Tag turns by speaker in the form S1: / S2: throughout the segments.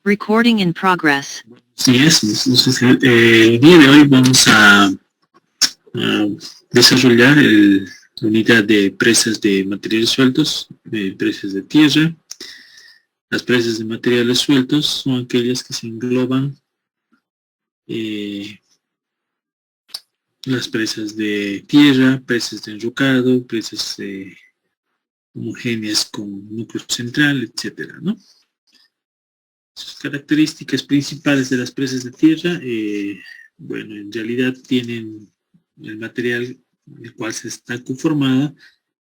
S1: Recording in progress.
S2: Sí, entonces, el día de hoy vamos a desarrollar la unidad de presas de materiales sueltos, de presas de tierra. Las presas de materiales sueltos son aquellas que se engloban las presas de tierra, presas de enrocado, presas homogéneas con núcleo central, etcétera, ¿no? Sus características principales de las presas de tierra, bueno, en realidad tienen el material el cual se está conformada,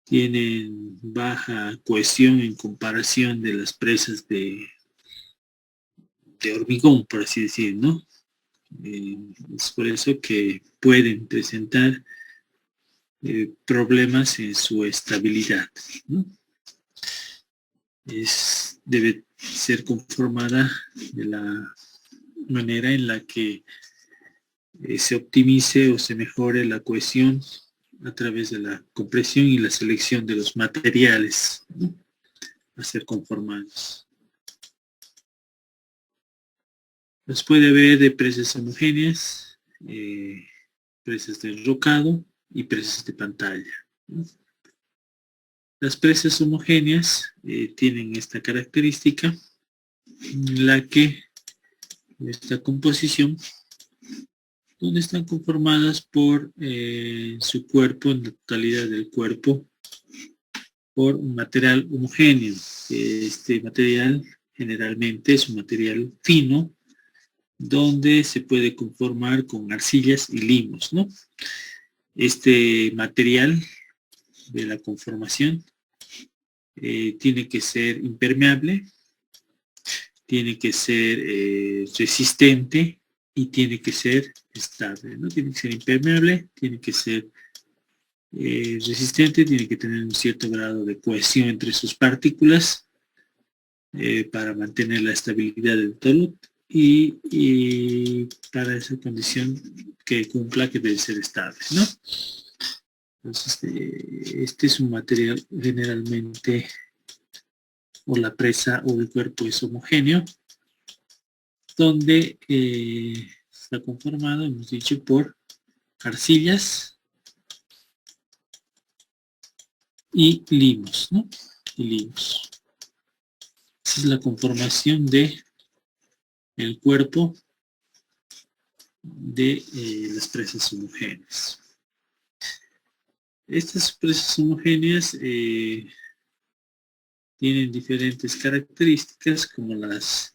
S2: tienen baja cohesión en comparación de las presas de hormigón, por así decir, ¿no? Es por eso que pueden presentar problemas en su estabilidad, ¿no? Debe ser conformada de la manera en la que se optimice o se mejore la cohesión a través de la compresión y la selección de los materiales, ¿no?, a ser conformados. Los puede haber de presas homogéneas, presas de enrocado y presas de pantalla, ¿no? Las presas homogéneas tienen esta característica en la que esta composición, donde están conformadas por su cuerpo, en la totalidad del cuerpo, por un material homogéneo. Este material generalmente es un material fino, donde se puede conformar con arcillas y limos, ¿no? Este material de la conformación tiene que ser impermeable, tiene que ser resistente y tiene que ser estable, ¿no? Tiene que ser impermeable, tiene que ser resistente, tiene que tener un cierto grado de cohesión entre sus partículas para mantener la estabilidad del talud y para esa condición que cumpla, que debe ser estable, ¿no? Entonces, este es un material generalmente, o la presa o el cuerpo es homogéneo, donde está conformado, hemos dicho, por arcillas y limos, ¿no? Y limos. Esa es la conformación de el cuerpo de las presas homogéneas. Estas presas homogéneas tienen diferentes características, como las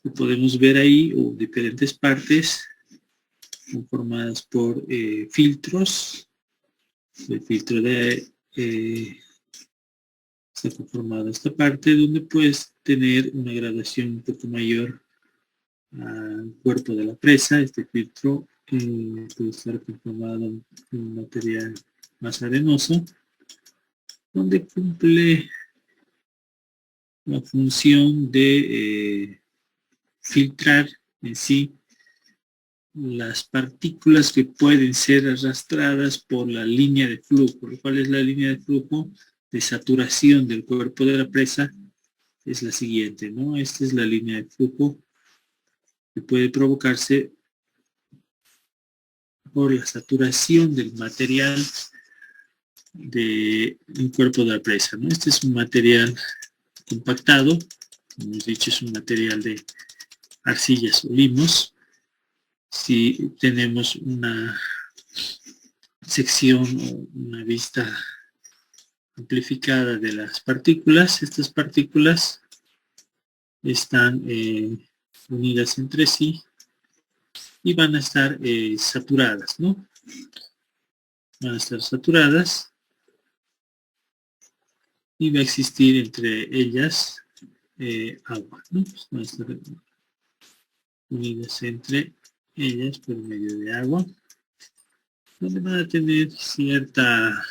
S2: que podemos ver ahí, o diferentes partes conformadas por filtros. El filtro de está conformado esta parte, donde puedes tener una gradación un poco mayor al cuerpo de la presa. Este filtro puede estar conformado en un material más arenoso, donde cumple la función de filtrar en sí las partículas que pueden ser arrastradas por la línea de flujo. ¿Cuál es la línea de flujo de saturación del cuerpo de la presa? Es la siguiente, ¿no? Esta es la línea de flujo que puede provocarse por la saturación del material del cuerpo de la presa, ¿no? Este es un material compactado, como hemos dicho, es un material de arcillas o limos. Si tenemos una sección o una vista amplificada de las partículas, estas partículas están unidas entre sí y van a estar saturadas, ¿no? Van a estar saturadas y va a existir entre ellas agua, ¿no? Van a estar unidas entre ellas por medio de agua, donde van a tener cierta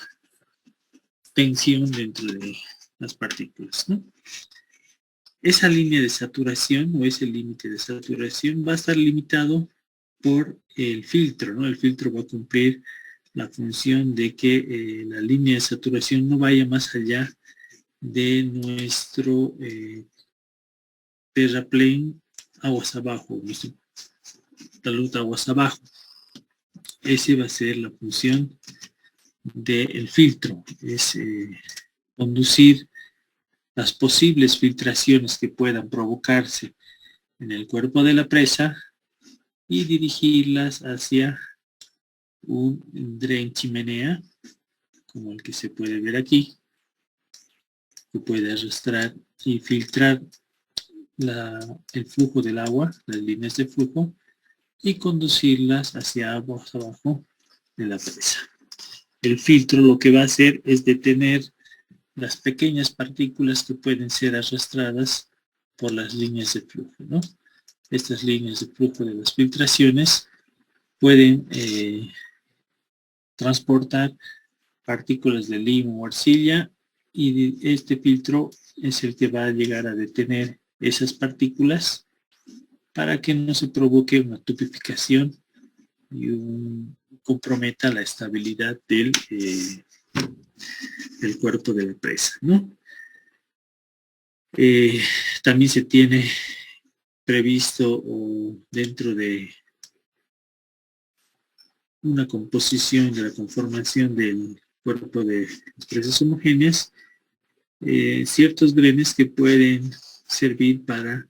S2: tensión dentro de las partículas, ¿no? Esa línea de saturación o ese límite de saturación va a estar limitado por el filtro, ¿no? El filtro va a cumplir la función de que la línea de saturación no vaya más allá de nuestro terraplén aguas abajo, nuestro talud aguas abajo. Ese va a ser la función del filtro, es conducir las posibles filtraciones que puedan provocarse en el cuerpo de la presa y dirigirlas hacia un dren chimenea, como el que se puede ver aquí, que puede arrastrar y filtrar el flujo del agua, las líneas de flujo, y conducirlas hacia aguas abajo de la presa. El filtro lo que va a hacer es detener las pequeñas partículas que pueden ser arrastradas por las líneas de flujo, ¿no? Estas líneas de flujo de las filtraciones pueden transportar partículas de limo o arcilla, y este filtro es el que va a llegar a detener esas partículas para que no se provoque una tupificación y comprometa la estabilidad del cuerpo de la presa, ¿no? También se tiene previsto dentro de una composición de la conformación del cuerpo de las presas homogéneas, ciertos drenes que pueden servir para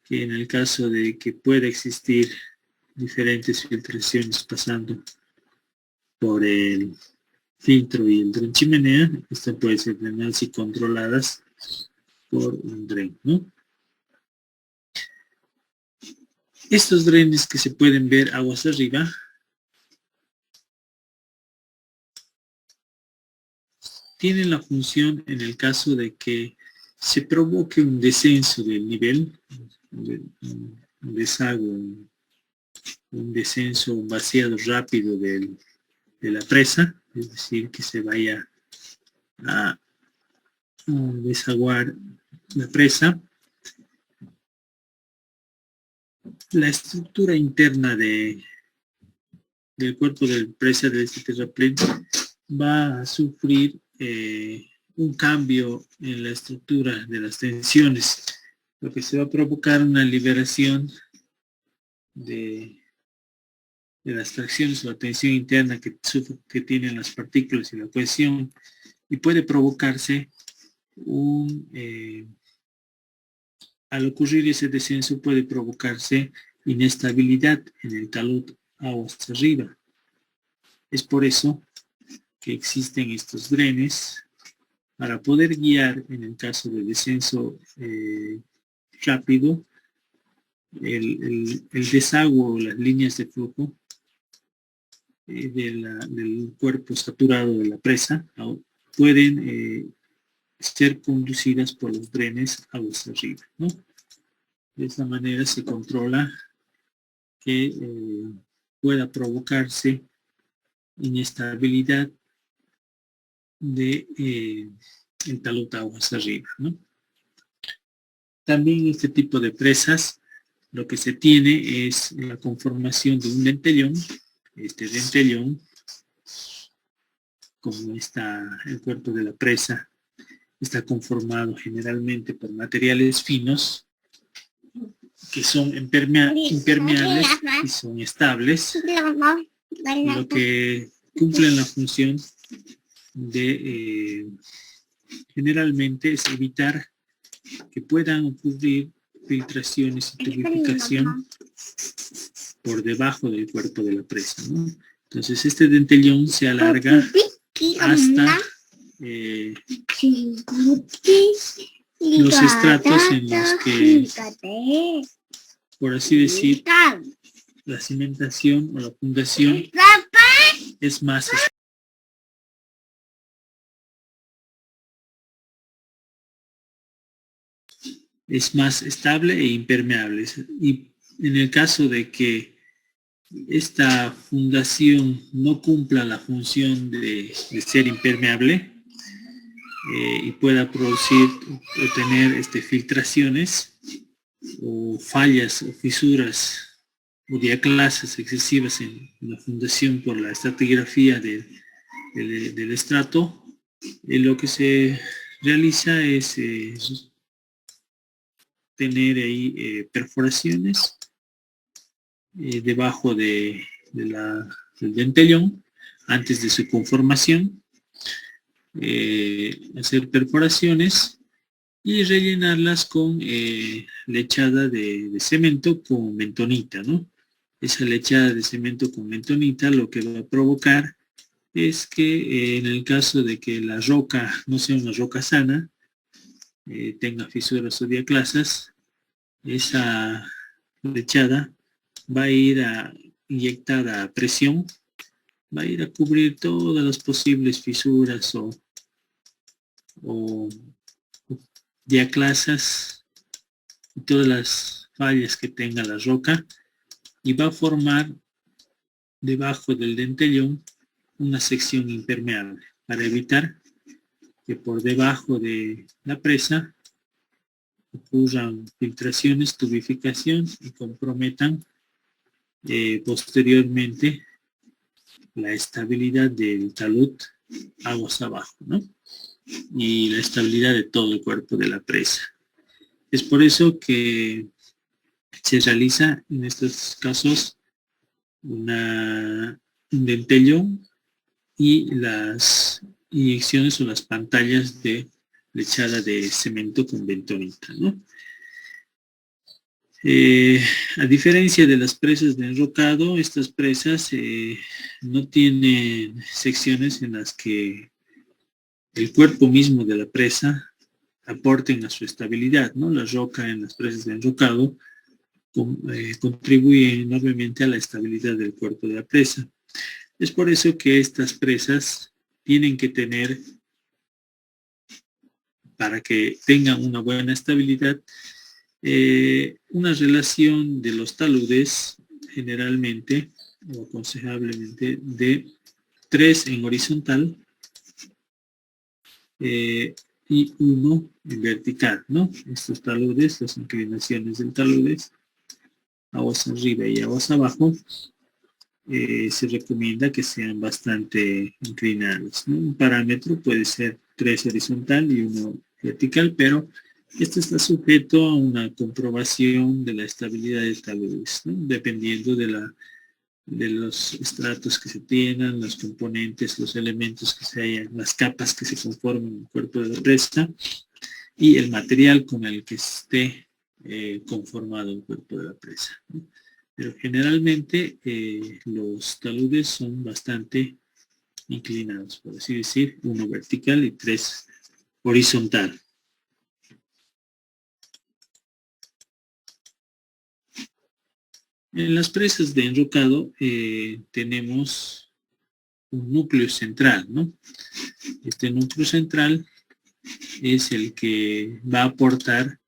S2: que en el caso de que pueda existir diferentes filtraciones pasando por el filtro y el dren chimenea, estas pueden ser drenadas y controladas por un dren, ¿no? Estos drenes que se pueden ver aguas arriba tienen la función en el caso de que se provoque un descenso del nivel, un desagüe, un descenso, un vaciado rápido de la presa, es decir, que se vaya a desaguar la presa. La estructura interna del cuerpo de la presa de este terraplén va a sufrir un cambio en la estructura de las tensiones, lo que se va a provocar una liberación de las fracciones o la tensión interna que tienen las partículas y la cohesión, y puede provocarse al ocurrir ese descenso puede provocarse inestabilidad en el talud aguas arriba. Es por eso que existen estos drenes para poder guiar en el caso de descenso rápido el desagüe o las líneas de flujo del cuerpo saturado de la presa pueden ser conducidas por los drenes aguas arriba, ¿no? De esa manera se controla que pueda provocarse inestabilidad de el talud aguas arriba, ¿no? También este tipo de presas lo que se tiene es la conformación de un dentellón. Este dentellón, como está el cuerpo de la presa, está conformado generalmente por materiales finos que son impermeables y son estables, lo que cumplen la función de generalmente es evitar que puedan ocurrir filtraciones y tubificación por debajo del cuerpo de la presa, ¿no? Entonces este dentellón se alarga hasta los estratos en los que, por así decir, la cimentación o la fundación es más estable e impermeable. Y en el caso de que esta fundación no cumpla la función de ser impermeable y pueda producir o tener filtraciones o fallas o fisuras o diaclases excesivas en la fundación por la estratigrafía del estrato, lo que se realiza es tener ahí perforaciones debajo del dentellón antes de su conformación, hacer perforaciones y rellenarlas con lechada de cemento con bentonita, ¿no? Esa lechada de cemento con bentonita lo que va a provocar es que en el caso de que la roca no sea una roca sana, tenga fisuras o diaclasas, esa lechada va a ir inyectada a presión, va a ir a cubrir todas las posibles fisuras o diaclasas y todas las fallas que tenga la roca y va a formar debajo del dentellón una sección impermeable para evitar que por debajo de la presa ocurran filtraciones, tubificación y comprometan posteriormente la estabilidad del talud aguas abajo, ¿no? Y la estabilidad de todo el cuerpo de la presa. Es por eso que se realiza en estos casos un dentellón y las inyecciones o las pantallas de lechada de cemento con bentonita, ¿no? A diferencia de las presas de enrocado, estas presas no tienen secciones en las que el cuerpo mismo de la presa aporten a su estabilidad, ¿no? La roca en las presas de enrocado contribuye enormemente a la estabilidad del cuerpo de la presa. Es por eso que estas presas tienen que tener, para que tengan una buena estabilidad, una relación de los taludes generalmente o aconsejablemente de 3 en horizontal y 1 en vertical, ¿no? Estos taludes, las inclinaciones del taludes, aguas arriba y aguas abajo, se recomienda que sean bastante inclinados, ¿no? Un parámetro puede ser 3 horizontal y 1 vertical, pero esto está sujeto a una comprobación de la estabilidad de taludes, ¿no? Dependiendo de los estratos que se tienen, los componentes, los elementos que se hayan, las capas que se conforman en el cuerpo de la presa y el material con el que esté conformado el cuerpo de la presa, ¿no? Pero generalmente los taludes son bastante inclinados, por así decir, 1 vertical y 3 horizontal. En las presas de enrocado tenemos un núcleo central, ¿no? Este núcleo central es el que va a aportar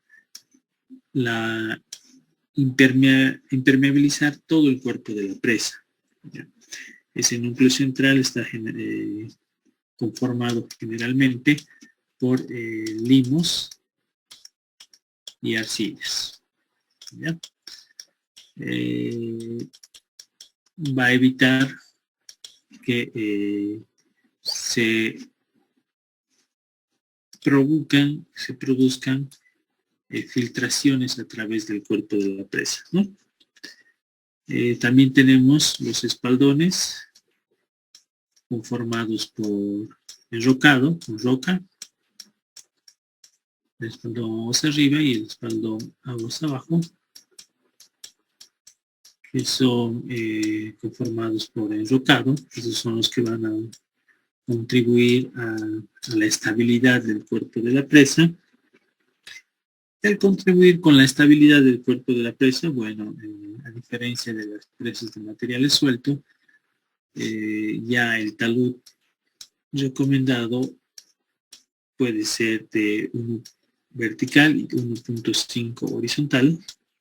S2: la impermeabilizar todo el cuerpo de la presa, ¿ya? Ese núcleo central está conformado generalmente por limos y arcillas, ¿ya? Va a evitar que se produzcan filtraciones a través del cuerpo de la presa, ¿no? También tenemos los espaldones conformados por enrocado, con roca, el espaldón aguas arriba y el espaldón aguas abajo, que son conformados por enrocado. Esos son los que van a contribuir a la estabilidad del cuerpo de la presa. Al contribuir con la estabilidad del cuerpo de la presa, bueno, a diferencia de las presas de materiales sueltos, ya el talud recomendado puede ser de 1 vertical y 1.5 horizontal,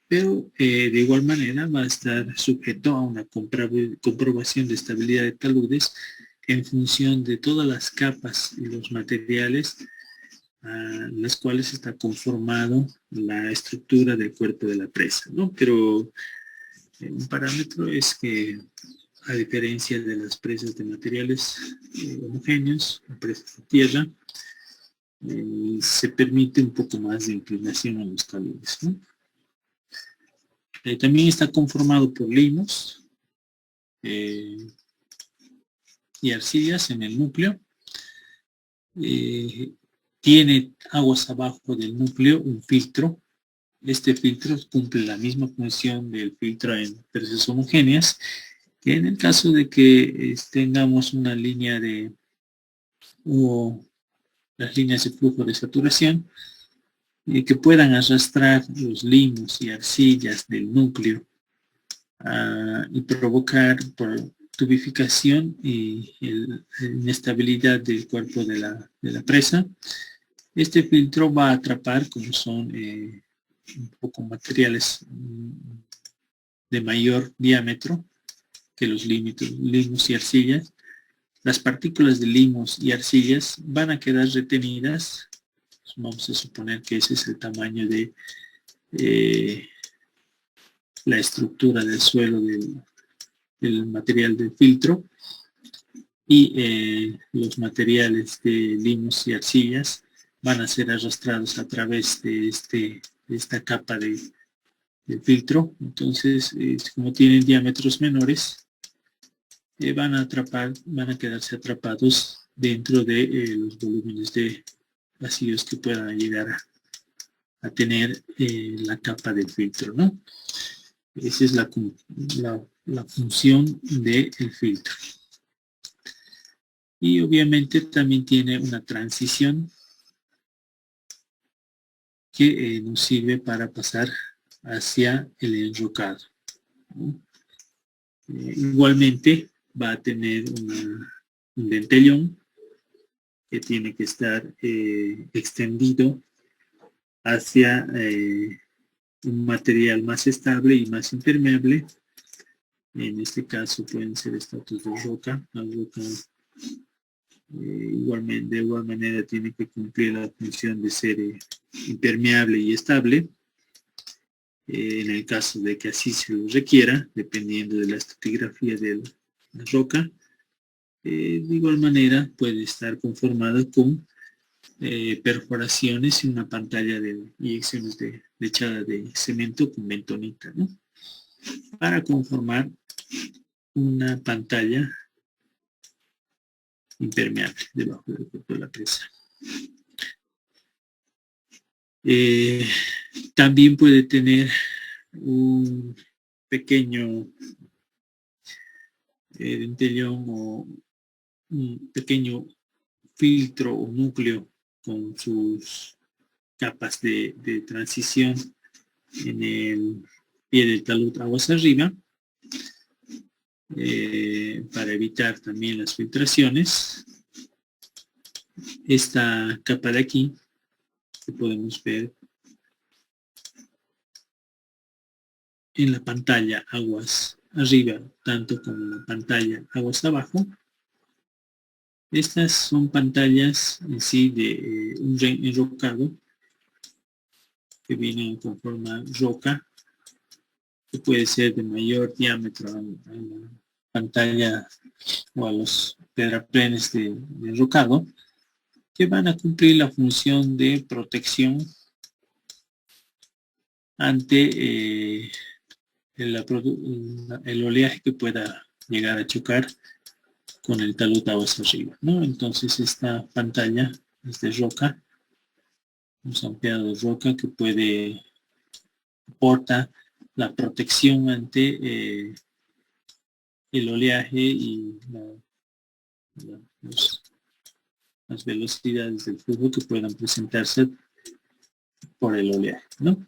S2: pero de igual manera va a estar sujeto a una comprobación de estabilidad de taludes en función de todas las capas y los materiales las cuales está conformado la estructura del cuerpo de la presa, ¿no? Pero un parámetro es que, a diferencia de las presas de materiales homogéneos, presas de tierra, se permite un poco más de inclinación en los talones, ¿no? También está conformado por limos y arcillas en el núcleo. Tiene aguas abajo del núcleo un filtro. Este filtro cumple la misma función del filtro en presas homogéneas, que en el caso de que tengamos una línea o las líneas de flujo de saturación, que puedan arrastrar los limos y arcillas del núcleo y provocar por tubificación y la inestabilidad del cuerpo de la presa. Este filtro va a atrapar, como son un poco materiales de mayor diámetro que los limos y arcillas. Las partículas de limos y arcillas van a quedar retenidas. Vamos a suponer que ese es el tamaño de la estructura del suelo del material del filtro, y los materiales de limos y arcillas van a ser arrastrados a través de esta capa de filtro. Entonces, como tienen diámetros menores, van a quedarse atrapados dentro de los volúmenes de vacíos que puedan llegar a tener la capa del filtro, ¿no? Esa es la función del filtro. Y obviamente también tiene una transición que nos sirve para pasar hacia el enrocado, ¿no? Igualmente va a tener un dentellón que tiene que estar extendido hacia un material más estable y más impermeable. En este caso pueden ser estratos de roca. La roca de igual manera tiene que cumplir la función de ser impermeable y estable. En el caso de que así se lo requiera, dependiendo de la estratigrafía de la roca. De igual manera puede estar conformada con perforaciones y una pantalla de inyecciones de echada de cemento con bentonita, ¿no? Para conformar una pantalla impermeable debajo del cuerpo de la presa. También puede tener un pequeño dentellón o un pequeño filtro o núcleo con sus capas de transición en el pie del talud aguas arriba, para evitar también las filtraciones. Esta capa de aquí, que podemos ver en la pantalla aguas arriba, tanto como en la pantalla aguas abajo. Estas son pantallas en sí de un enrocado que vienen con forma roca, que puede ser de mayor diámetro a la pantalla o a los pedraplenes de enrocado, que van a cumplir la función de protección ante el oleaje que pueda llegar a chocar con el talud aguas arriba, ¿no? Entonces esta pantalla es de roca, un sampeado de roca que aporta la protección ante el oleaje y las velocidades del flujo que puedan presentarse por el oleaje, ¿no?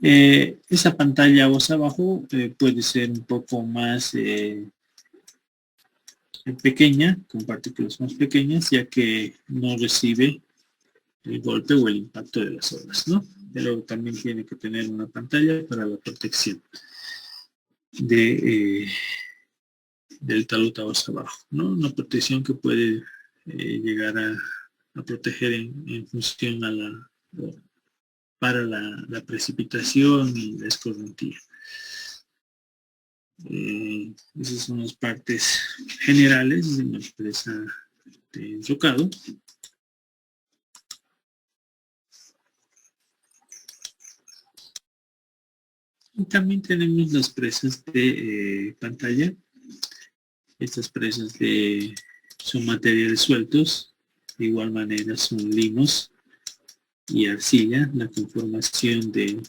S2: Esa pantalla aguas abajo puede ser un poco más pequeña, con partículas más pequeñas, ya que no recibe el golpe o el impacto de las olas, ¿no? Pero también tiene que tener una pantalla para la protección del talud aguas abajo, ¿no? Una protección que puede llegar a proteger en función para la precipitación y la escorrentía. Esas son las partes generales de una presa de enrocado. Y también tenemos las presas de pantalla. Estas presas son materiales sueltos. De igual manera son limos y arcilla. La conformación del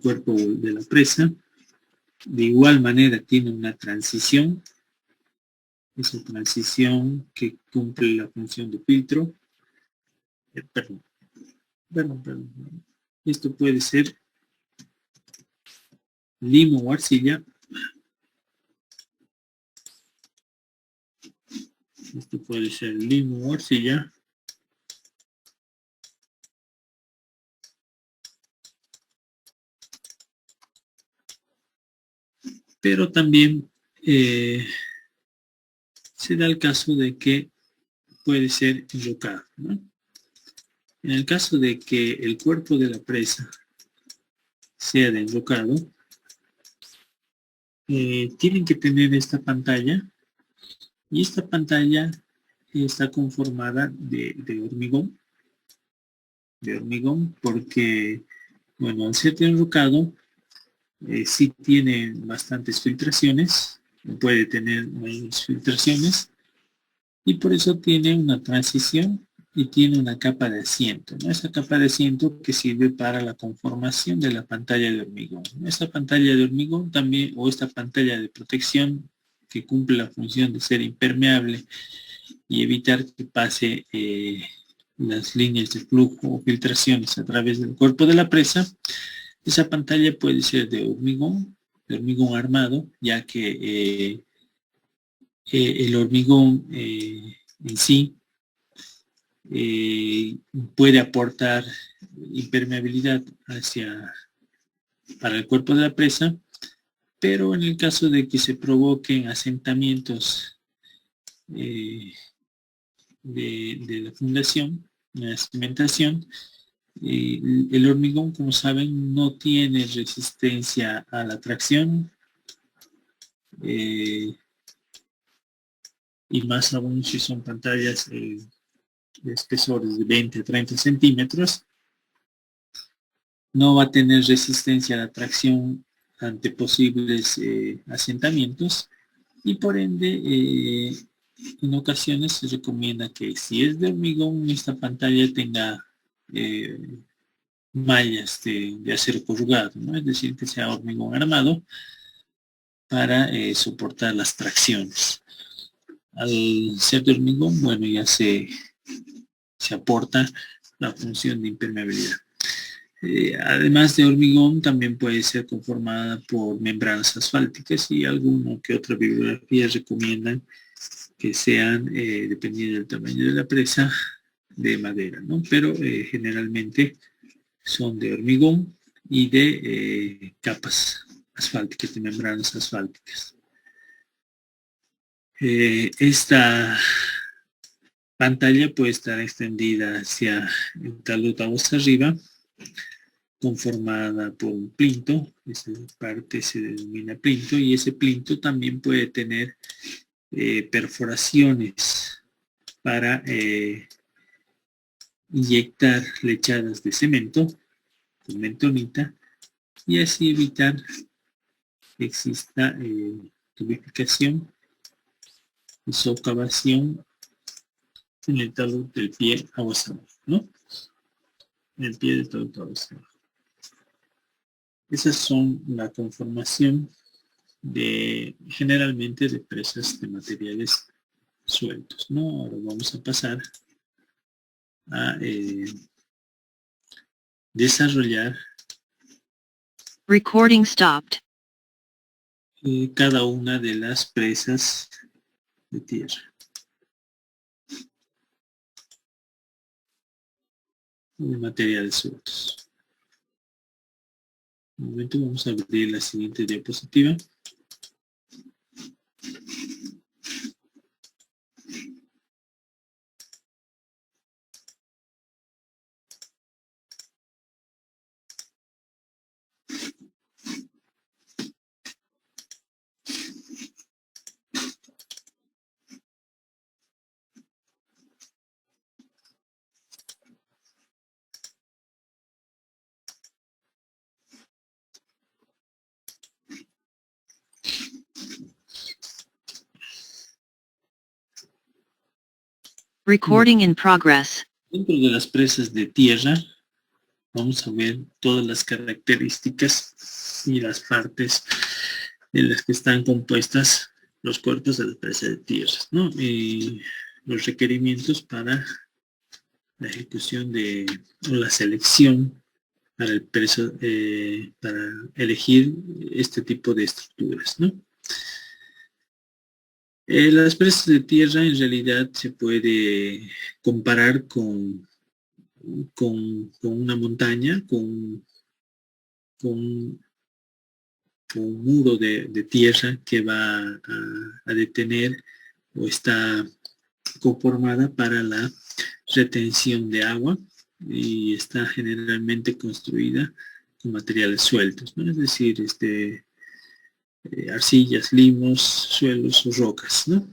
S2: cuerpo de la presa. De igual manera tiene una transición. Esa transición que cumple la función de filtro. Perdón. Esto puede ser limo o arcilla. Esto puede ser limo o arcilla. Pero también se da el caso de que puede ser enrocado, ¿no? En el caso de que el cuerpo de la presa sea de enrocado, tienen que tener esta pantalla, y esta pantalla está conformada de hormigón, porque, bueno, al ser de enrocado, sí tiene bastantes filtraciones, puede tener mayores filtraciones, y por eso tiene una transición y tiene una capa de asiento, ¿no? Esa capa de asiento que sirve para la conformación de la pantalla de hormigón. Esta pantalla de hormigón también, o esta pantalla de protección que cumple la función de ser impermeable y evitar que pase las líneas de flujo o filtraciones a través del cuerpo de la presa. Esa pantalla puede ser de hormigón armado, ya que el hormigón en sí puede aportar impermeabilidad para el cuerpo de la presa, pero en el caso de que se provoquen asentamientos de la fundación, la cimentación, el hormigón, como saben, no tiene resistencia a la tracción, y más aún si son pantallas de espesores de 20 a 30 centímetros, no va a tener resistencia a la tracción ante posibles asentamientos, y por ende en ocasiones se recomienda que si es de hormigón esta pantalla tenga mallas de acero corrugado, ¿no? Es decir, que sea hormigón armado para soportar las tracciones. Al ser de hormigón, bueno, ya se aporta la función de impermeabilidad. Además de hormigón, también puede ser conformada por membranas asfálticas, y alguna que otra bibliografía recomiendan que sean, dependiendo del tamaño de la presa, de madera, ¿no? Pero generalmente son de hormigón y de capas asfálticas, de membranas asfálticas. Esta pantalla puede estar extendida hacia el talud aguas arriba, conformada por un plinto. Esa parte se denomina plinto, y ese plinto también puede tener perforaciones para inyectar lechadas de cemento, con mentonita, y así evitar que exista tubificación y socavación en el talud del pie aguas abajo, ¿no? En el pie del talud aguas abajo. Esas son la conformación generalmente de presas de materiales sueltos, ¿no? Ahora vamos a pasar a desarrollar
S1: Recording stopped.
S2: Cada una de las presas de tierra. De materiales sueltos. Un momento, vamos a abrir la siguiente diapositiva.
S1: Recording in progress.
S2: Dentro de las presas de tierra, vamos a ver todas las características y las partes en las que están compuestas los cuerpos de la presa de tierra, ¿no? Y los requerimientos para la ejecución o la selección para para elegir este tipo de estructuras, ¿no? Las presas de tierra en realidad se puede comparar con una montaña, con un muro de tierra que va a detener o está conformada para la retención de agua y está generalmente construida con materiales sueltos, ¿no? Es decir, arcillas, limos, suelos o rocas, ¿no?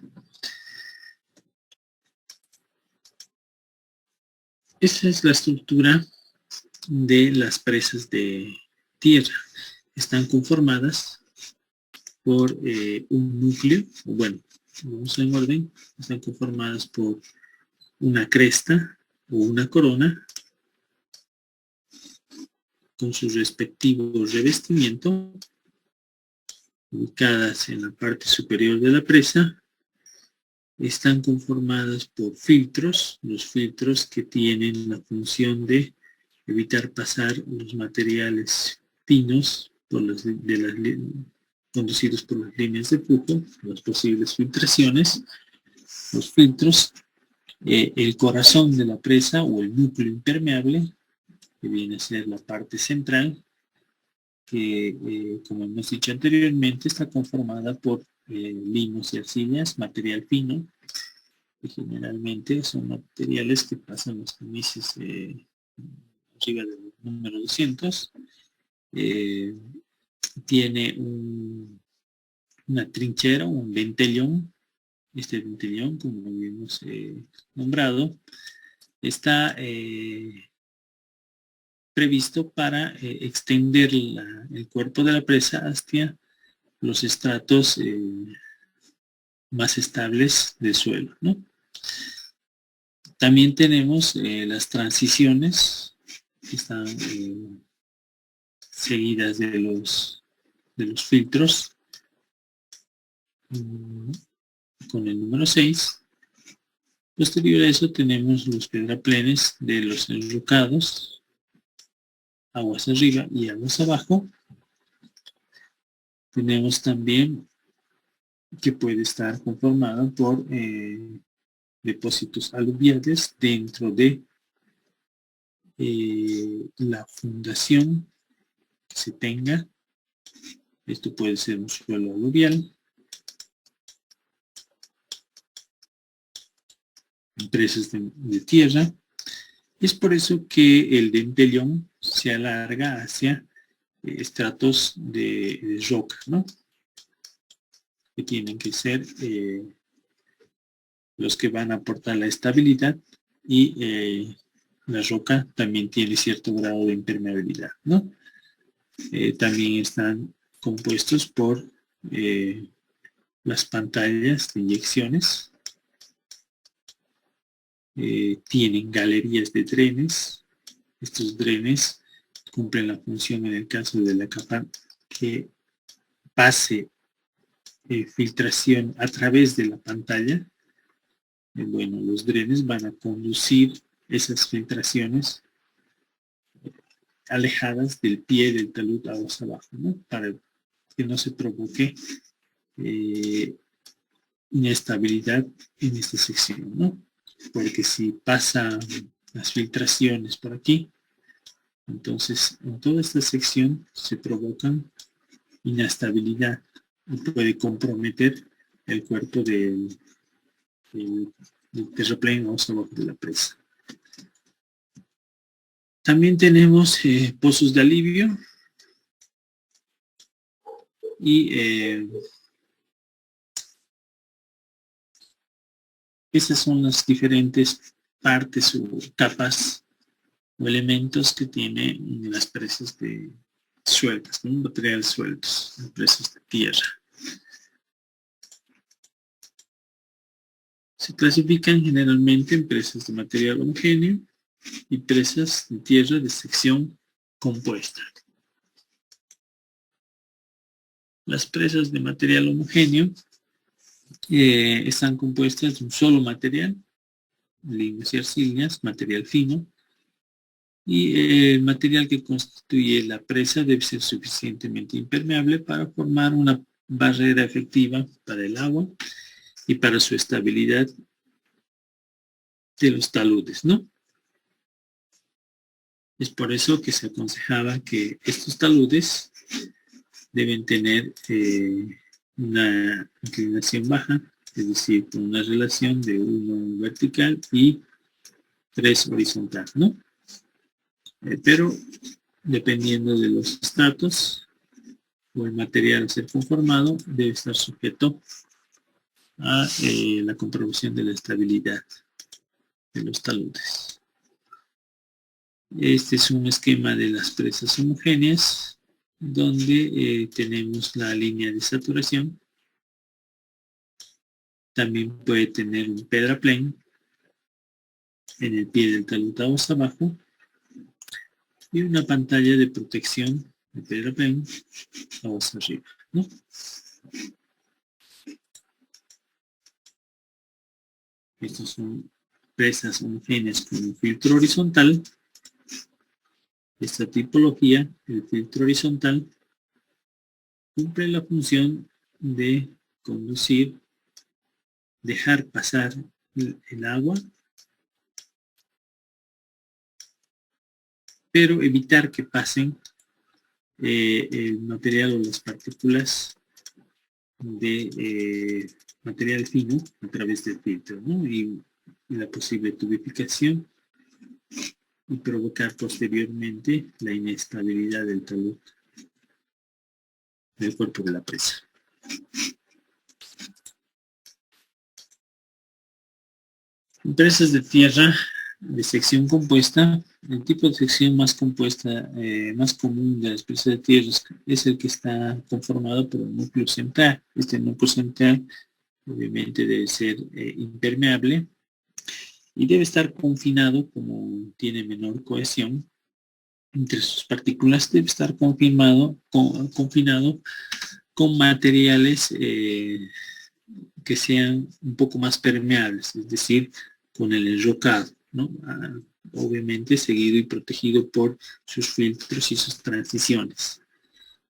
S2: Esa es la estructura de las presas de tierra. Están conformadas por un núcleo, bueno, vamos en orden, están conformadas por una cresta o una corona con su respectivo revestimiento, ubicadas en la parte superior de la presa. Están conformadas por filtros, los filtros que tienen la función de evitar pasar los materiales finos conducidos por las líneas de flujo, las posibles filtraciones, los filtros, el corazón de la presa o el núcleo impermeable, que viene a ser la parte central, que como hemos dicho anteriormente está conformada por limos y arcillas, material fino, que generalmente son materiales que pasan los tamices arriba del número 200. Tiene una trinchera, un ventellón. Este ventellón, como habíamos nombrado, está previsto para extender el cuerpo de la presa hacia los estratos más estables del suelo, ¿no? También tenemos las transiciones que están seguidas de los filtros con el número 6. Posterior a eso tenemos los pedraplenes de los enrocados, aguas arriba y aguas abajo. Tenemos también que puede estar conformado por depósitos aluviales dentro de la fundación que se tenga. Esto puede ser un suelo aluvial, presas de tierra. Es por eso que el ventellón se alarga hacia estratos de roca, ¿no? Que tienen que ser los que van a aportar la estabilidad y la roca también tiene cierto grado de impermeabilidad, ¿no? También están compuestos por las pantallas de inyecciones. Tienen galerías de drenes. Estos drenes cumplen la función en el caso de la capa que pase filtración a través de la pantalla. Bueno, los drenes van a conducir esas filtraciones alejadas del pie del talud aguas abajo, ¿no? Para que no se provoque inestabilidad en esta sección, ¿no? Porque si pasan las filtraciones por aquí, entonces en toda esta sección se provocan inestabilidad y puede comprometer el cuerpo del terraplén o abajo de la presa. También tenemos pozos de alivio y esas son las diferentes partes o capas o elementos que tienen las presas sueltas, ¿no? Materiales sueltos, presas de tierra. Se clasifican generalmente en presas de material homogéneo y presas de tierra de sección compuesta. Las presas de material homogéneo están compuestas de un solo material, limas y arcillas, material fino, y el material que constituye la presa debe ser suficientemente impermeable para formar una barrera efectiva para el agua y para su estabilidad de los taludes, ¿no? Es por eso que se aconsejaba que estos taludes deben tener una inclinación baja, es decir, con una relación de 1 vertical y 3 horizontal, ¿no? Pero dependiendo de los estratos o el material a ser conformado, debe estar sujeto a la comprobación de la estabilidad de los taludes. Este es un esquema de las presas homogéneas donde tenemos la línea de saturación. También puede tener un pedraplén en el pie del talud aguas abajo y una pantalla de protección de pedraplén aguas arriba, ¿no? Estos son presas homogéneas con un filtro horizontal. Esta tipología, el filtro horizontal, cumple la función de conducir, dejar pasar el agua, pero evitar que pasen el material o las partículas de material fino a través del filtro, ¿no? Y la posible tubificación y provocar posteriormente la inestabilidad del talud del cuerpo de la presa. En presas de tierra de sección compuesta, el tipo de sección más compuesta, más común de las presas de tierra es el que está conformado por un núcleo central. Este núcleo central obviamente debe ser impermeable y debe estar confinado, como tiene menor cohesión entre sus partículas, debe estar confinado con materiales que sean un poco más permeables, es decir, con el enrocado, ¿no? Obviamente seguido y protegido por sus filtros y sus transiciones.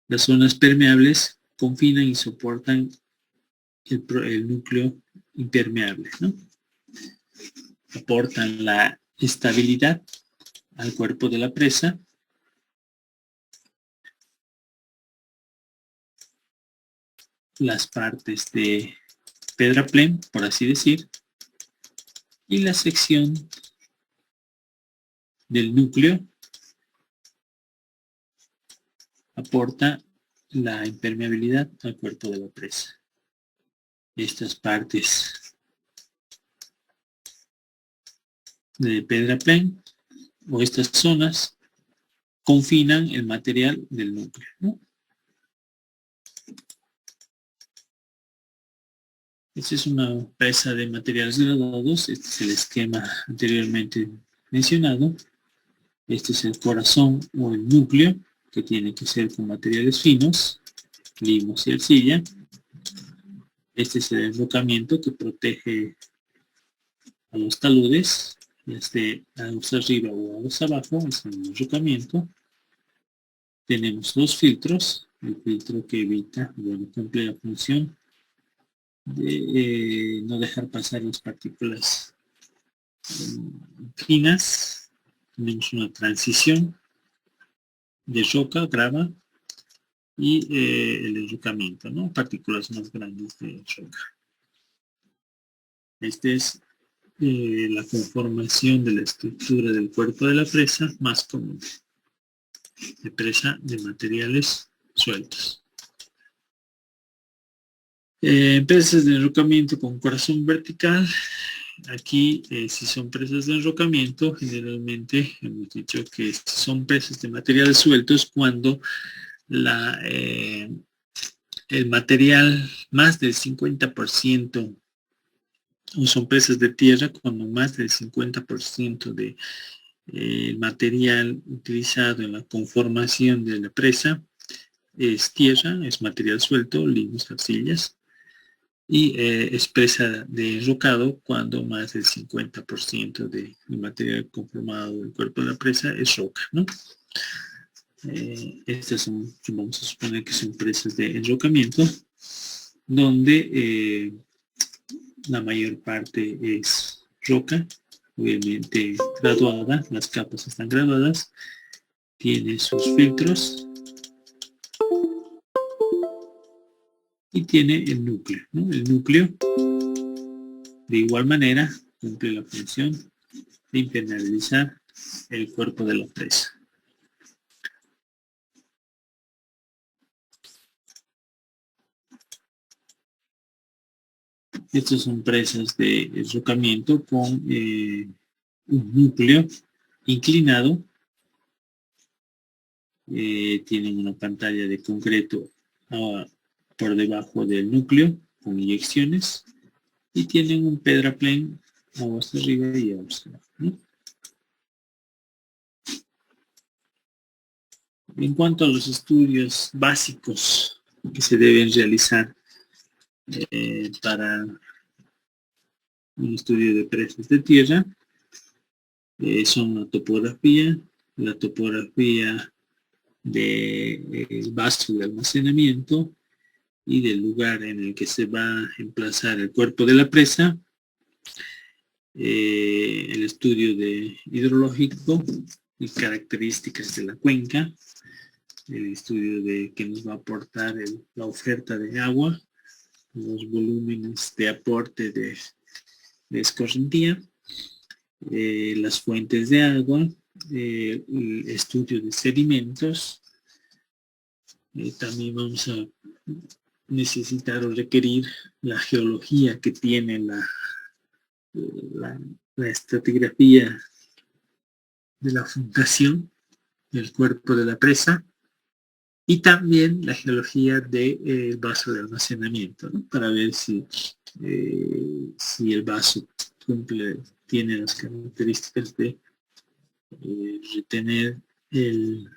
S2: Las zonas permeables confinan y soportan el núcleo impermeable, ¿no? Aportan la estabilidad al cuerpo de la presa las partes de pedraplén, por así decir, y la sección del núcleo aporta la impermeabilidad al cuerpo de la presa. Estas partes de pedraplén o estas zonas confinan el material del núcleo, ¿no? Esta es una presa de materiales graduados. Este es el esquema anteriormente mencionado. Este es el corazón o el núcleo, que tiene que ser con materiales finos, limos y arcilla. Este es el enrocamiento que protege a los taludes, desde aguas arriba o aguas abajo, es el enrocamiento. Tenemos dos filtros, el filtro que evita, bueno, cumple la función de no dejar pasar las partículas finas. Tenemos una transición de roca, grava y el enrocamiento, ¿no? Partículas más grandes de roca. Esta es la conformación de la estructura del cuerpo de la presa más común, de presa de materiales sueltos. Presas de enrocamiento con corazón vertical. Aquí, si son presas de enrocamiento, generalmente hemos dicho que son presas de materiales sueltos cuando el material, más del 50% o son presas de tierra cuando más del 50% de el material utilizado en la conformación de la presa es tierra, es material suelto, limos, arcillas, y es presa de enrocado cuando más del 50% del material conformado del cuerpo de la presa es roca, ¿no? Estas son, vamos a suponer que son presas de enrocamiento, donde la mayor parte es roca, obviamente graduada, las capas están graduadas, tiene sus filtros y tiene el núcleo, ¿no? El núcleo, de igual manera, cumple la función de impermeabilizar el cuerpo de la presa. Estas son presas de enrocamiento con un núcleo inclinado. Tienen una pantalla de concreto por debajo del núcleo con inyecciones y tienen un pedraplén aguas arriba y aguas abajo, ¿no? En cuanto a los estudios básicos que se deben realizar para un estudio de presas de tierra, son la topografía del vaso de almacenamiento y del lugar en el que se va a emplazar el cuerpo de la presa, el estudio de hidrológico y características de la cuenca, el estudio de que nos va a aportar la oferta de agua, los volúmenes de aporte de escorrentía, las fuentes de agua, el estudio de sedimentos. También vamos a necesitar o requerir la geología que tiene la estratigrafía de la fundación del cuerpo de la presa y también la geología del vaso de almacenamiento, ¿no? Para ver si el vaso tiene las características de retener el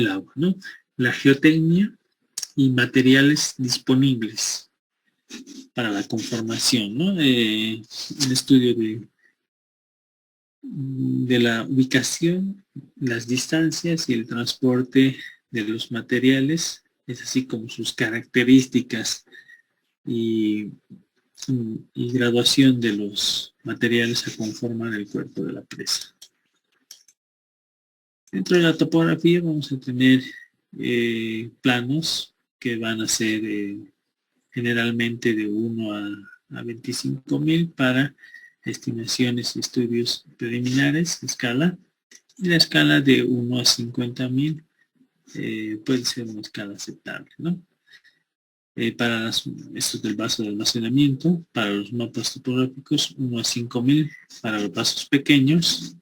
S2: agua, ¿no? La geotecnia y materiales disponibles para la conformación, ¿no? El estudio de la ubicación, las distancias y el transporte de los materiales, es así como sus características y graduación de los materiales a conformar el cuerpo de la presa. Dentro de la topografía vamos a tener planos que van a ser generalmente de 1 a 25.000 para estimaciones y estudios preliminares, escala, y la escala de 1 a 50.000 puede ser una escala aceptable, ¿no? Para esto del vaso de almacenamiento, para los mapas topográficos, 1 a 5.000 para los vasos pequeños,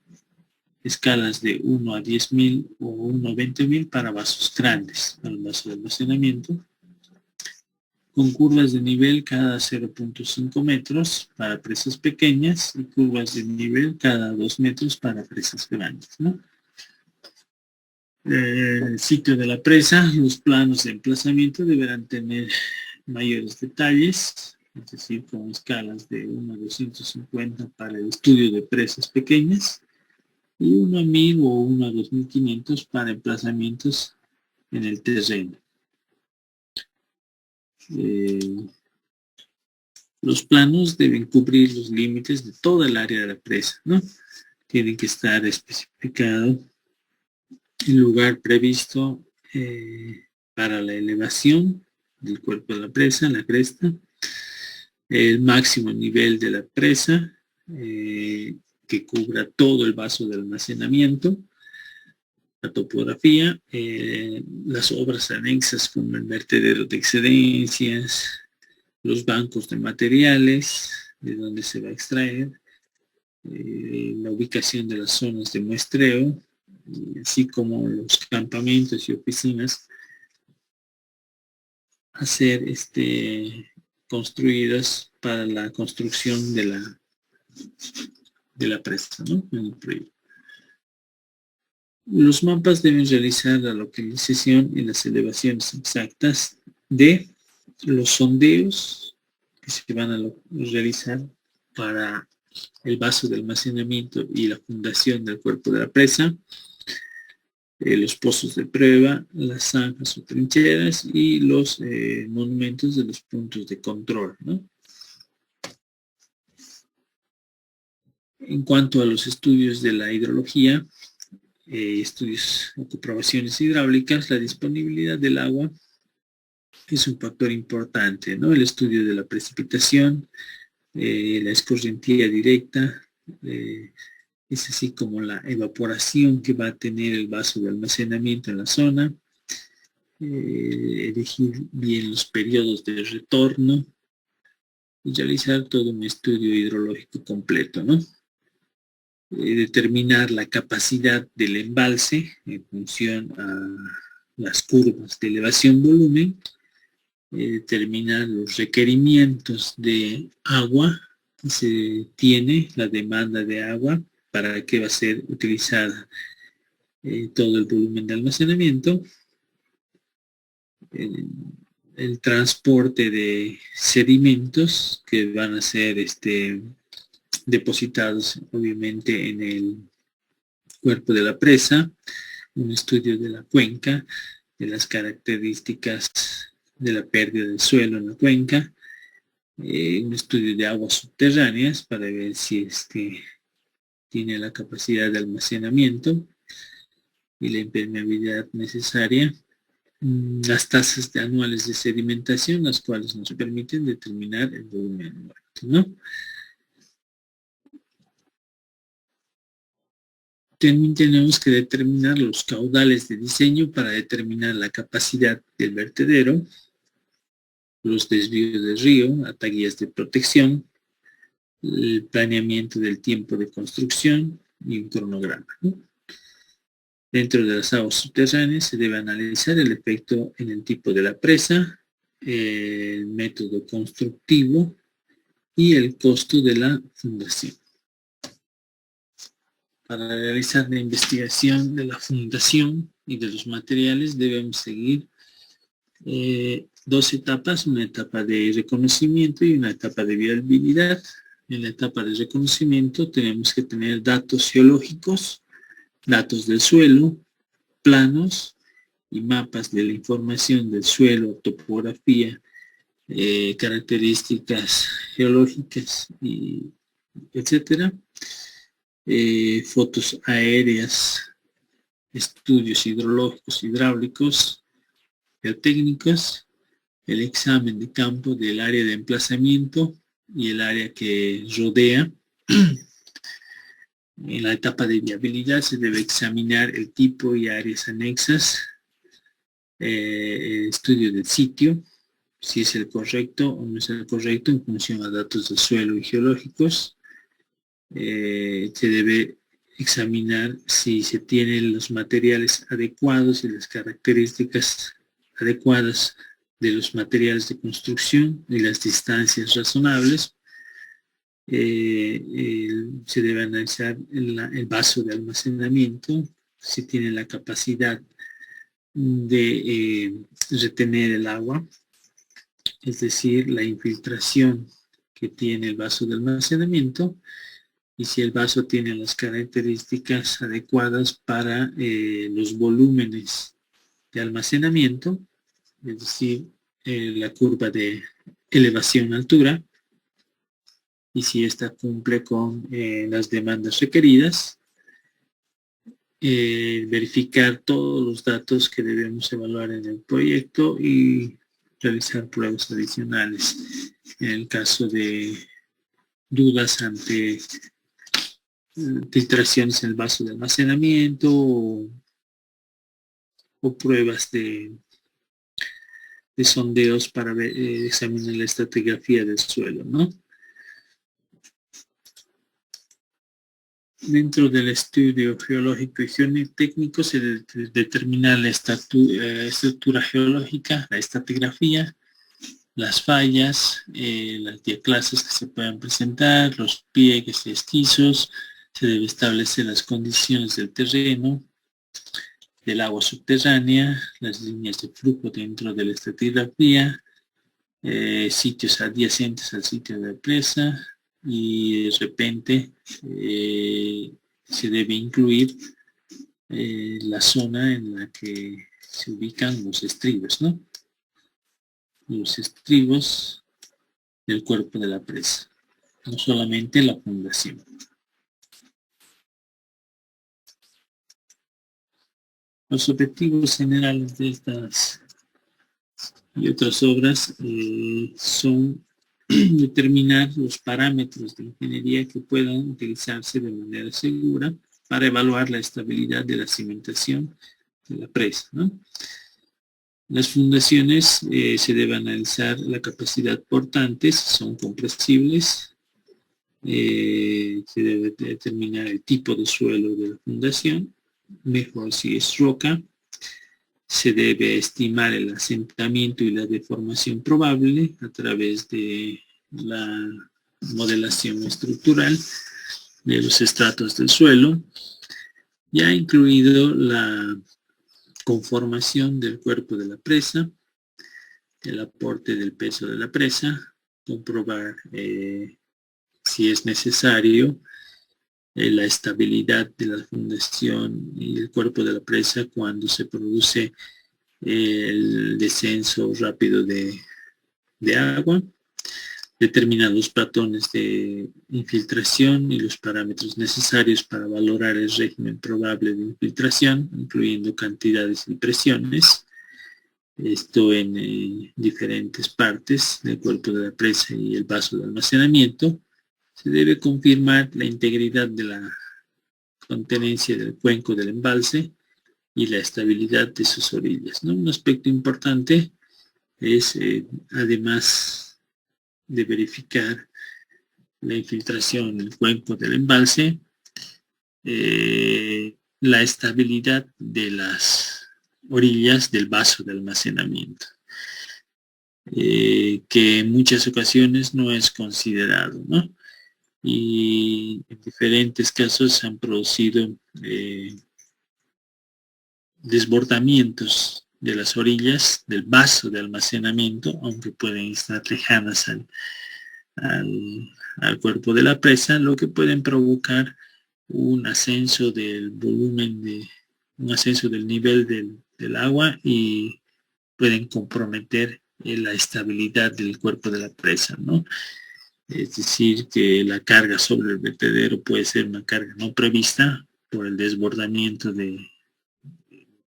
S2: escalas de 1 a 10.000 o 1 a 20.000 para vasos grandes, para el vaso de almacenamiento, con curvas de nivel cada 0.5 metros para presas pequeñas y curvas de nivel cada 2 metros para presas grandes, ¿no? El sitio de la presa, los planos de emplazamiento deberán tener mayores detalles, es decir, con escalas de 1 a 250 para el estudio de presas pequeñas y 1 a 1000 o 1 a 2500 para emplazamientos en el terreno. Los planos deben cubrir los límites de toda el área de la presa, ¿no? Tiene que estar especificado el lugar previsto para la elevación del cuerpo de la presa, la cresta, el máximo nivel de la presa, que cubra todo el vaso de almacenamiento, la topografía, las obras anexas como el vertedero de excedencias, los bancos de materiales, de donde se va a extraer, la ubicación de las zonas de muestreo, así como los campamentos y oficinas, hacer construidas para la construcción de la presa, ¿no? En el proyecto. Los mapas deben realizar la localización y las elevaciones exactas de los sondeos que se van a realizar para el vaso de almacenamiento y la fundación del cuerpo de la presa, los pozos de prueba, las zanjas o trincheras y los monumentos de los puntos de control, ¿no? En cuanto a los estudios de la hidrología, estudios o comprobaciones hidráulicas, la disponibilidad del agua es un factor importante, ¿no? El estudio de la precipitación, la escorrentía directa, es así como la evaporación que va a tener el vaso de almacenamiento en la zona, elegir bien los periodos de retorno y realizar todo un estudio hidrológico completo, ¿no? Determinar la capacidad del embalse en función a las curvas de elevación-volumen, determinar los requerimientos de agua que se tiene, la demanda de agua, para qué va a ser utilizada todo el volumen de almacenamiento, el transporte de sedimentos que van a ser depositados obviamente en el cuerpo de la presa, un estudio de la cuenca, de las características de la pérdida del suelo en la cuenca, un estudio de aguas subterráneas para ver si tiene la capacidad de almacenamiento y la impermeabilidad necesaria, las tasas anuales de sedimentación, las cuales nos permiten determinar el volumen muerto, ¿no? También tenemos que determinar los caudales de diseño para determinar la capacidad del vertedero, los desvíos del río, ataguías de protección, el planeamiento del tiempo de construcción y un cronograma, ¿no? Dentro de las aguas subterráneas se debe analizar el efecto en el tipo de la presa, el método constructivo y el costo de la fundación. Para realizar la investigación de la fundación y de los materiales debemos seguir dos etapas, una etapa de reconocimiento y una etapa de viabilidad. En la etapa de reconocimiento tenemos que tener datos geológicos, datos del suelo, planos y mapas de la información del suelo, topografía, características geológicas, etcétera. Fotos aéreas, estudios hidrológicos, hidráulicos, geotécnicos, el examen de campo del área de emplazamiento y el área que rodea. En la etapa de viabilidad se debe examinar el tipo y áreas anexas, el estudio del sitio, si es el correcto o no es el correcto en función a datos del suelo y geológicos. Se debe examinar si se tienen los materiales adecuados y las características adecuadas de los materiales de construcción y las distancias razonables. Se debe analizar el vaso de almacenamiento, si tiene la capacidad de retener el agua, es decir, la infiltración que tiene el vaso de almacenamiento, y si el vaso tiene las características adecuadas para los volúmenes de almacenamiento, es decir, la curva de elevación-altura, y si ésta cumple con las demandas requeridas, verificar todos los datos que debemos evaluar en el proyecto y realizar pruebas adicionales en el caso de dudas ante filtraciones en el vaso de almacenamiento o pruebas de sondeos para examinar la estratigrafía del suelo, ¿no? Dentro del estudio geológico y geotécnico se determina la estructura geológica, la estratigrafía, las fallas, las diaclases que se puedan presentar, los pliegues y esquizos. Se debe establecer las condiciones del terreno, del agua subterránea, las líneas de flujo dentro de la estratigrafía, sitios adyacentes al sitio de la presa, y de repente se debe incluir la zona en la que se ubican los estribos, ¿no? Los estribos del cuerpo de la presa, no solamente la fundación. Los objetivos generales de estas y otras obras son determinar los parámetros de ingeniería que puedan utilizarse de manera segura para evaluar la estabilidad de la cimentación de la presa, ¿no? Las fundaciones se debe analizar la capacidad portante, si son compresibles, se debe determinar el tipo de suelo de la fundación, mejor si es roca, se debe estimar el asentamiento y la deformación probable a través de la modelación estructural de los estratos del suelo, ya incluido la conformación del cuerpo de la presa, el aporte del peso de la presa, comprobar si es necesario la estabilidad de la fundación y el cuerpo de la presa cuando se produce el descenso rápido de agua, determinados patrones de infiltración y los parámetros necesarios para valorar el régimen probable de infiltración, incluyendo cantidades y presiones, esto en diferentes partes del cuerpo de la presa y el vaso de almacenamiento. Se debe confirmar la integridad de la contenencia del cuenco del embalse y la estabilidad de sus orillas, ¿no? Un aspecto importante es, además de verificar la infiltración en el cuenco del embalse, la estabilidad de las orillas del vaso de almacenamiento, que en muchas ocasiones no es considerado, ¿no? Y en diferentes casos se han producido desbordamientos de las orillas del vaso de almacenamiento, aunque pueden estar lejanas al cuerpo de la presa, lo que pueden provocar un ascenso del volumen, un ascenso del nivel del agua, y pueden comprometer la estabilidad del cuerpo de la presa, ¿no? Es decir, que la carga sobre el vertedero puede ser una carga no prevista por el desbordamiento de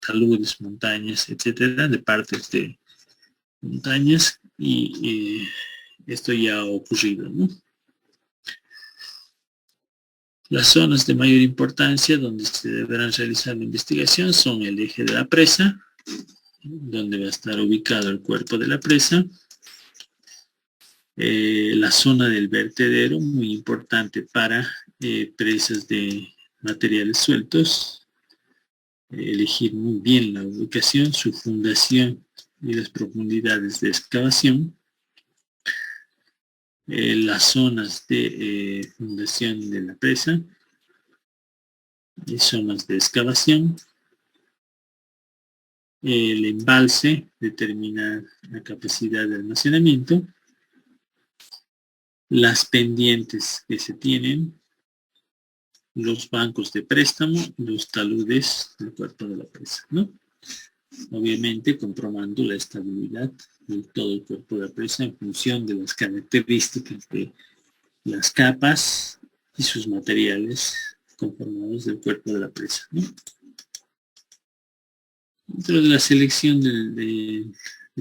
S2: taludes, montañas, etcétera, de partes de montañas, y esto ya ha ocurrido, ¿no? Las zonas de mayor importancia donde se deberán realizar la investigación son el eje de la presa, donde va a estar ubicado el cuerpo de la presa, la zona del vertedero, muy importante para presas de materiales sueltos, elegir muy bien la ubicación, su fundación y las profundidades de excavación, las zonas de fundación de la presa y zonas de excavación, el embalse, determinar la capacidad de almacenamiento, las pendientes que se tienen, los bancos de préstamo, los taludes del cuerpo de la presa, ¿no? Obviamente comprobando la estabilidad de todo el cuerpo de la presa en función de las características de las capas y sus materiales conformados del cuerpo de la presa, ¿no? Dentro de la selección del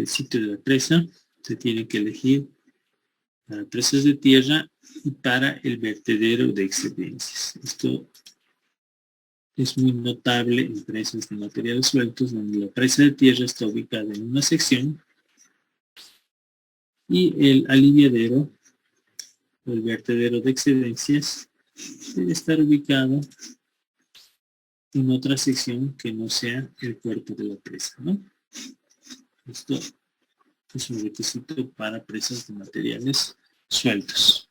S2: sitio de la presa, se tiene que elegir para presas de tierra y para el vertedero de excedencias. Esto es muy notable en presas de materiales sueltos, donde la presa de tierra está ubicada en una sección y el aliviadero o el vertedero de excedencias debe estar ubicado en otra sección que no sea el cuerpo de la presa, ¿no? Esto Es un requisito para presas de materiales sueltos.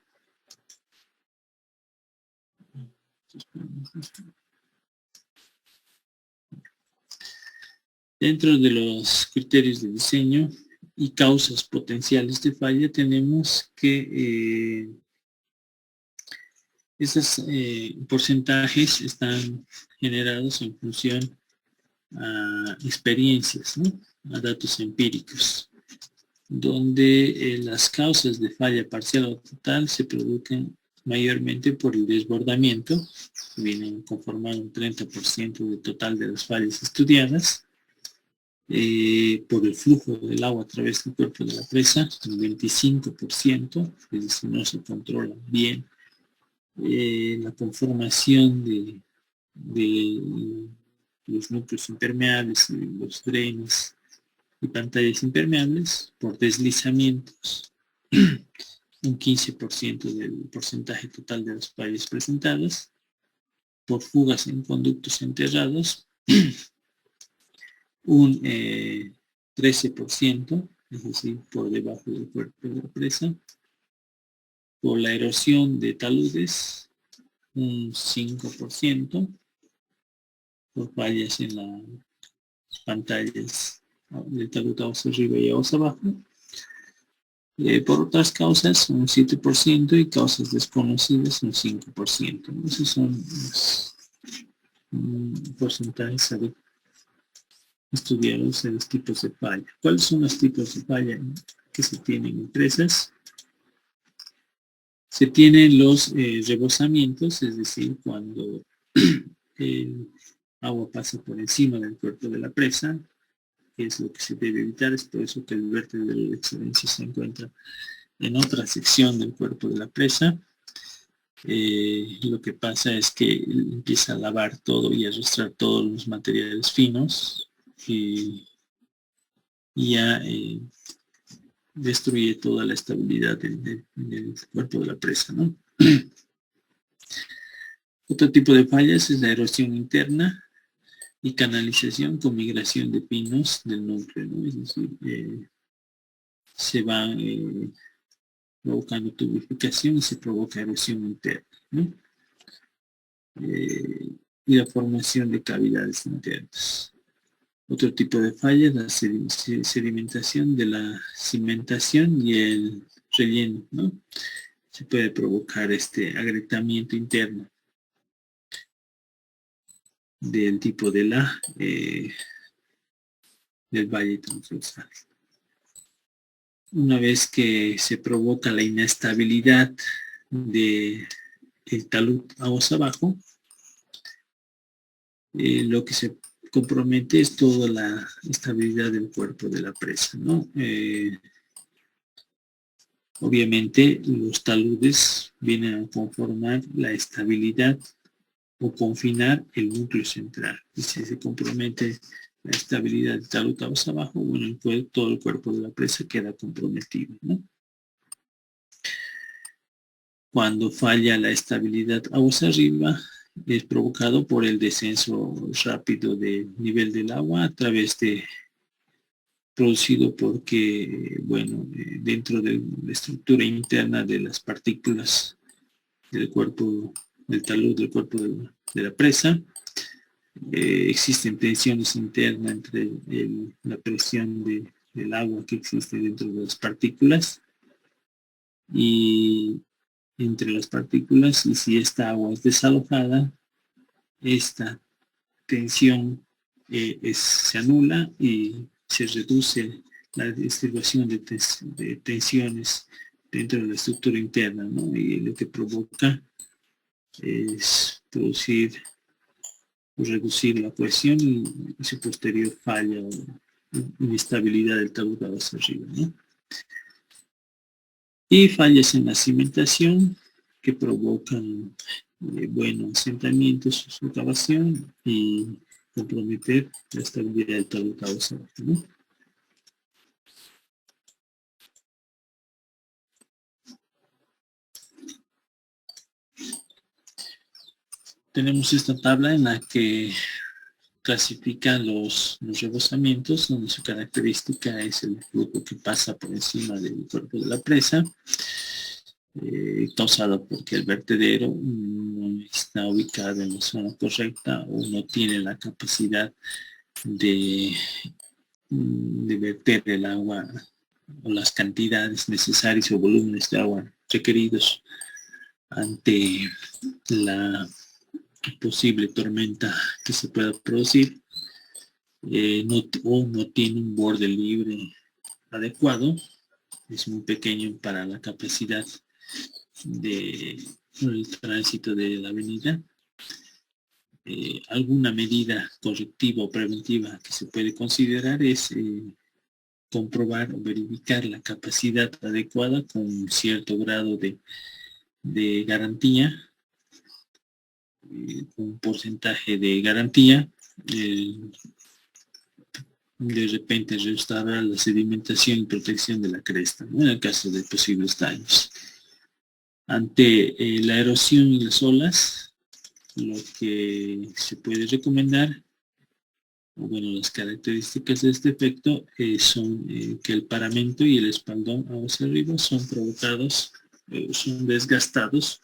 S2: Dentro de los criterios de diseño y causas potenciales de falla tenemos que esos porcentajes están generados en función a experiencias, ¿no? A datos empíricos, donde las causas de falla parcial o total se producen mayormente por el desbordamiento, que vienen a conformar un 30% del total de las fallas estudiadas, por el flujo del agua a través del cuerpo de la presa, un 25%, es decir, no se controla bien la conformación de los núcleos impermeables, los drenes y pantallas impermeables por deslizamientos, un 15% del porcentaje total de las fallas presentadas, por fugas en conductos enterrados, un 13%, es decir, por debajo del cuerpo de la presa, por la erosión de taludes, un 5%, por fallas en las pantallas de talud aguas arriba y aguas abajo, por otras causas un 7% y causas desconocidas un 5%. Esos son los porcentajes estudiados en los tipos de falla. ¿Cuáles son los tipos de falla que se tienen en presas? Se tienen los rebosamientos, es decir, cuando el agua pasa por encima del cuerpo de la presa, que es lo que se debe evitar. Es por eso que el vértice de la excelencia se encuentra en otra sección del cuerpo de la presa. Lo que pasa es que empieza a lavar todo y a arrastrar todos los materiales finos y ya destruye toda la estabilidad del cuerpo de la presa, ¿no? Otro tipo de fallas es la erosión interna y canalización con migración de pinos del núcleo, ¿no? Es decir, se van provocando tubificación y se provoca erosión interna, ¿no? Y la formación de cavidades internas. Otro tipo de falla es la sedimentación de la cimentación y el relleno, ¿no? Se puede provocar este agrietamiento interno del tipo de del valle transversal. Una vez que se provoca la inestabilidad del talud aguas abajo, lo que se compromete es toda la estabilidad del cuerpo de la presa, ¿no? Obviamente los taludes vienen a conformar la estabilidad o confinar el núcleo central. Y si se compromete la estabilidad del talud aguas abajo, bueno, todo el cuerpo de la presa queda comprometido, ¿no? Cuando falla la estabilidad aguas arriba, es provocado por el descenso rápido del nivel del agua a través de producido porque, bueno, dentro de la estructura interna de las partículas del cuerpo, del talud del cuerpo de la presa, existen tensiones internas entre la presión del agua que existe dentro de las partículas y entre las partículas, y si esta agua es desalojada, esta tensión se anula y se reduce la distribución de tensiones dentro de la estructura interna, ¿no? Y lo que provoca es producir o reducir la cohesión y su posterior falla o inestabilidad del talud hacia arriba, ¿no? Y fallas en la cimentación que provocan asentamientos, su excavación y comprometer la estabilidad del talud hacia abajo, ¿no? Tenemos esta tabla en la que clasifica los rebosamientos, donde su característica es el flujo que pasa por encima del cuerpo de la presa, causado porque el vertedero no está ubicado en la zona correcta o no tiene la capacidad de verter el agua o las cantidades necesarias o volúmenes de agua requeridos ante la posible tormenta que se pueda producir, no tiene un borde libre adecuado, es muy pequeño para la capacidad del tránsito de la avenida. Alguna medida correctiva o preventiva que se puede considerar es comprobar o verificar la capacidad adecuada con cierto grado de garantía, un porcentaje de garantía, de repente restaurar la sedimentación y protección de la cresta, ¿no? En el caso de posibles daños. Ante la erosión y las olas, lo que se puede recomendar, o bueno, las características de este efecto son que el paramento y el espaldón hacia arriba son provocados, son desgastados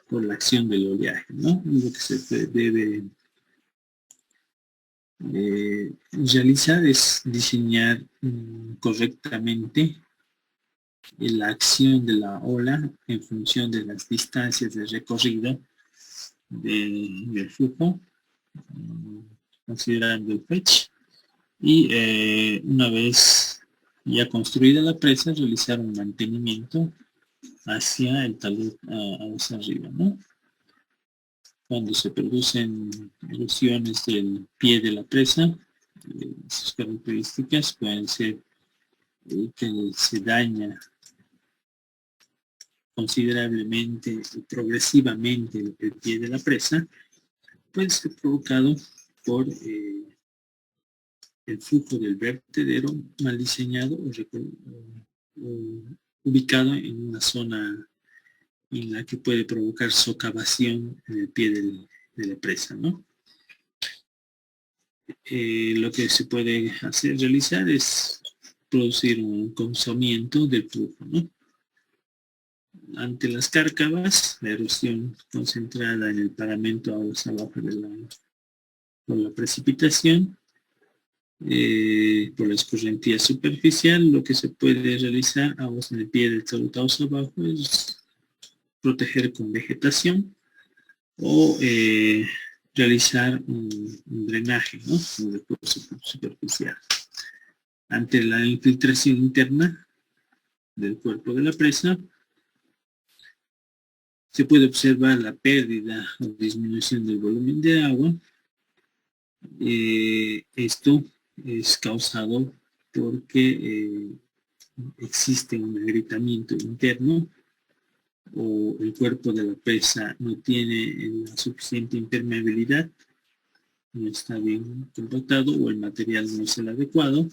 S2: por la acción del oleaje, ¿no? Lo que se debe realizar es diseñar correctamente la acción de la ola en función de las distancias de recorrido del flujo, considerando el fetch, y una vez ya construida la presa, realizar un mantenimiento hacia el talud hacia arriba, ¿no? Cuando se producen erosiones del pie de la presa, sus características pueden ser que se daña considerablemente y progresivamente el pie de la presa, puede ser provocado por el flujo del vertedero mal diseñado o ubicado en una zona en la que puede provocar socavación en el pie de la presa, ¿no? Lo que se puede realizar es producir un consumimiento del flujo, ¿no? Ante las cárcavas, la erosión concentrada en el paramento aguas abajo por la precipitación, por la escorrentía superficial, lo que se puede realizar aguas en el pie del talud abajo es proteger con vegetación o realizar un drenaje, ¿no? Un recurso superficial. Ante la infiltración interna del cuerpo de la presa, se puede observar la pérdida o disminución del volumen de agua. Esto es causado porque existe un agrietamiento interno o el cuerpo de la presa no tiene la suficiente impermeabilidad, no está bien compactado o el material no es el adecuado,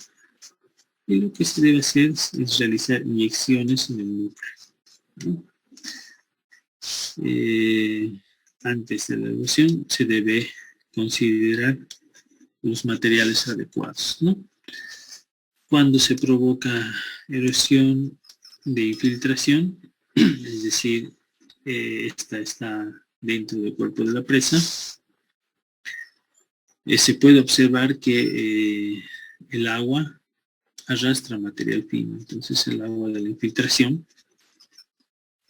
S2: y lo que se debe hacer es realizar inyecciones en el núcleo, ¿no? Antes de la erosión se debe considerar los materiales adecuados, ¿no? Cuando se provoca erosión de infiltración, es decir, esta está dentro del cuerpo de la presa, se puede observar que el agua arrastra material fino, entonces el agua de la infiltración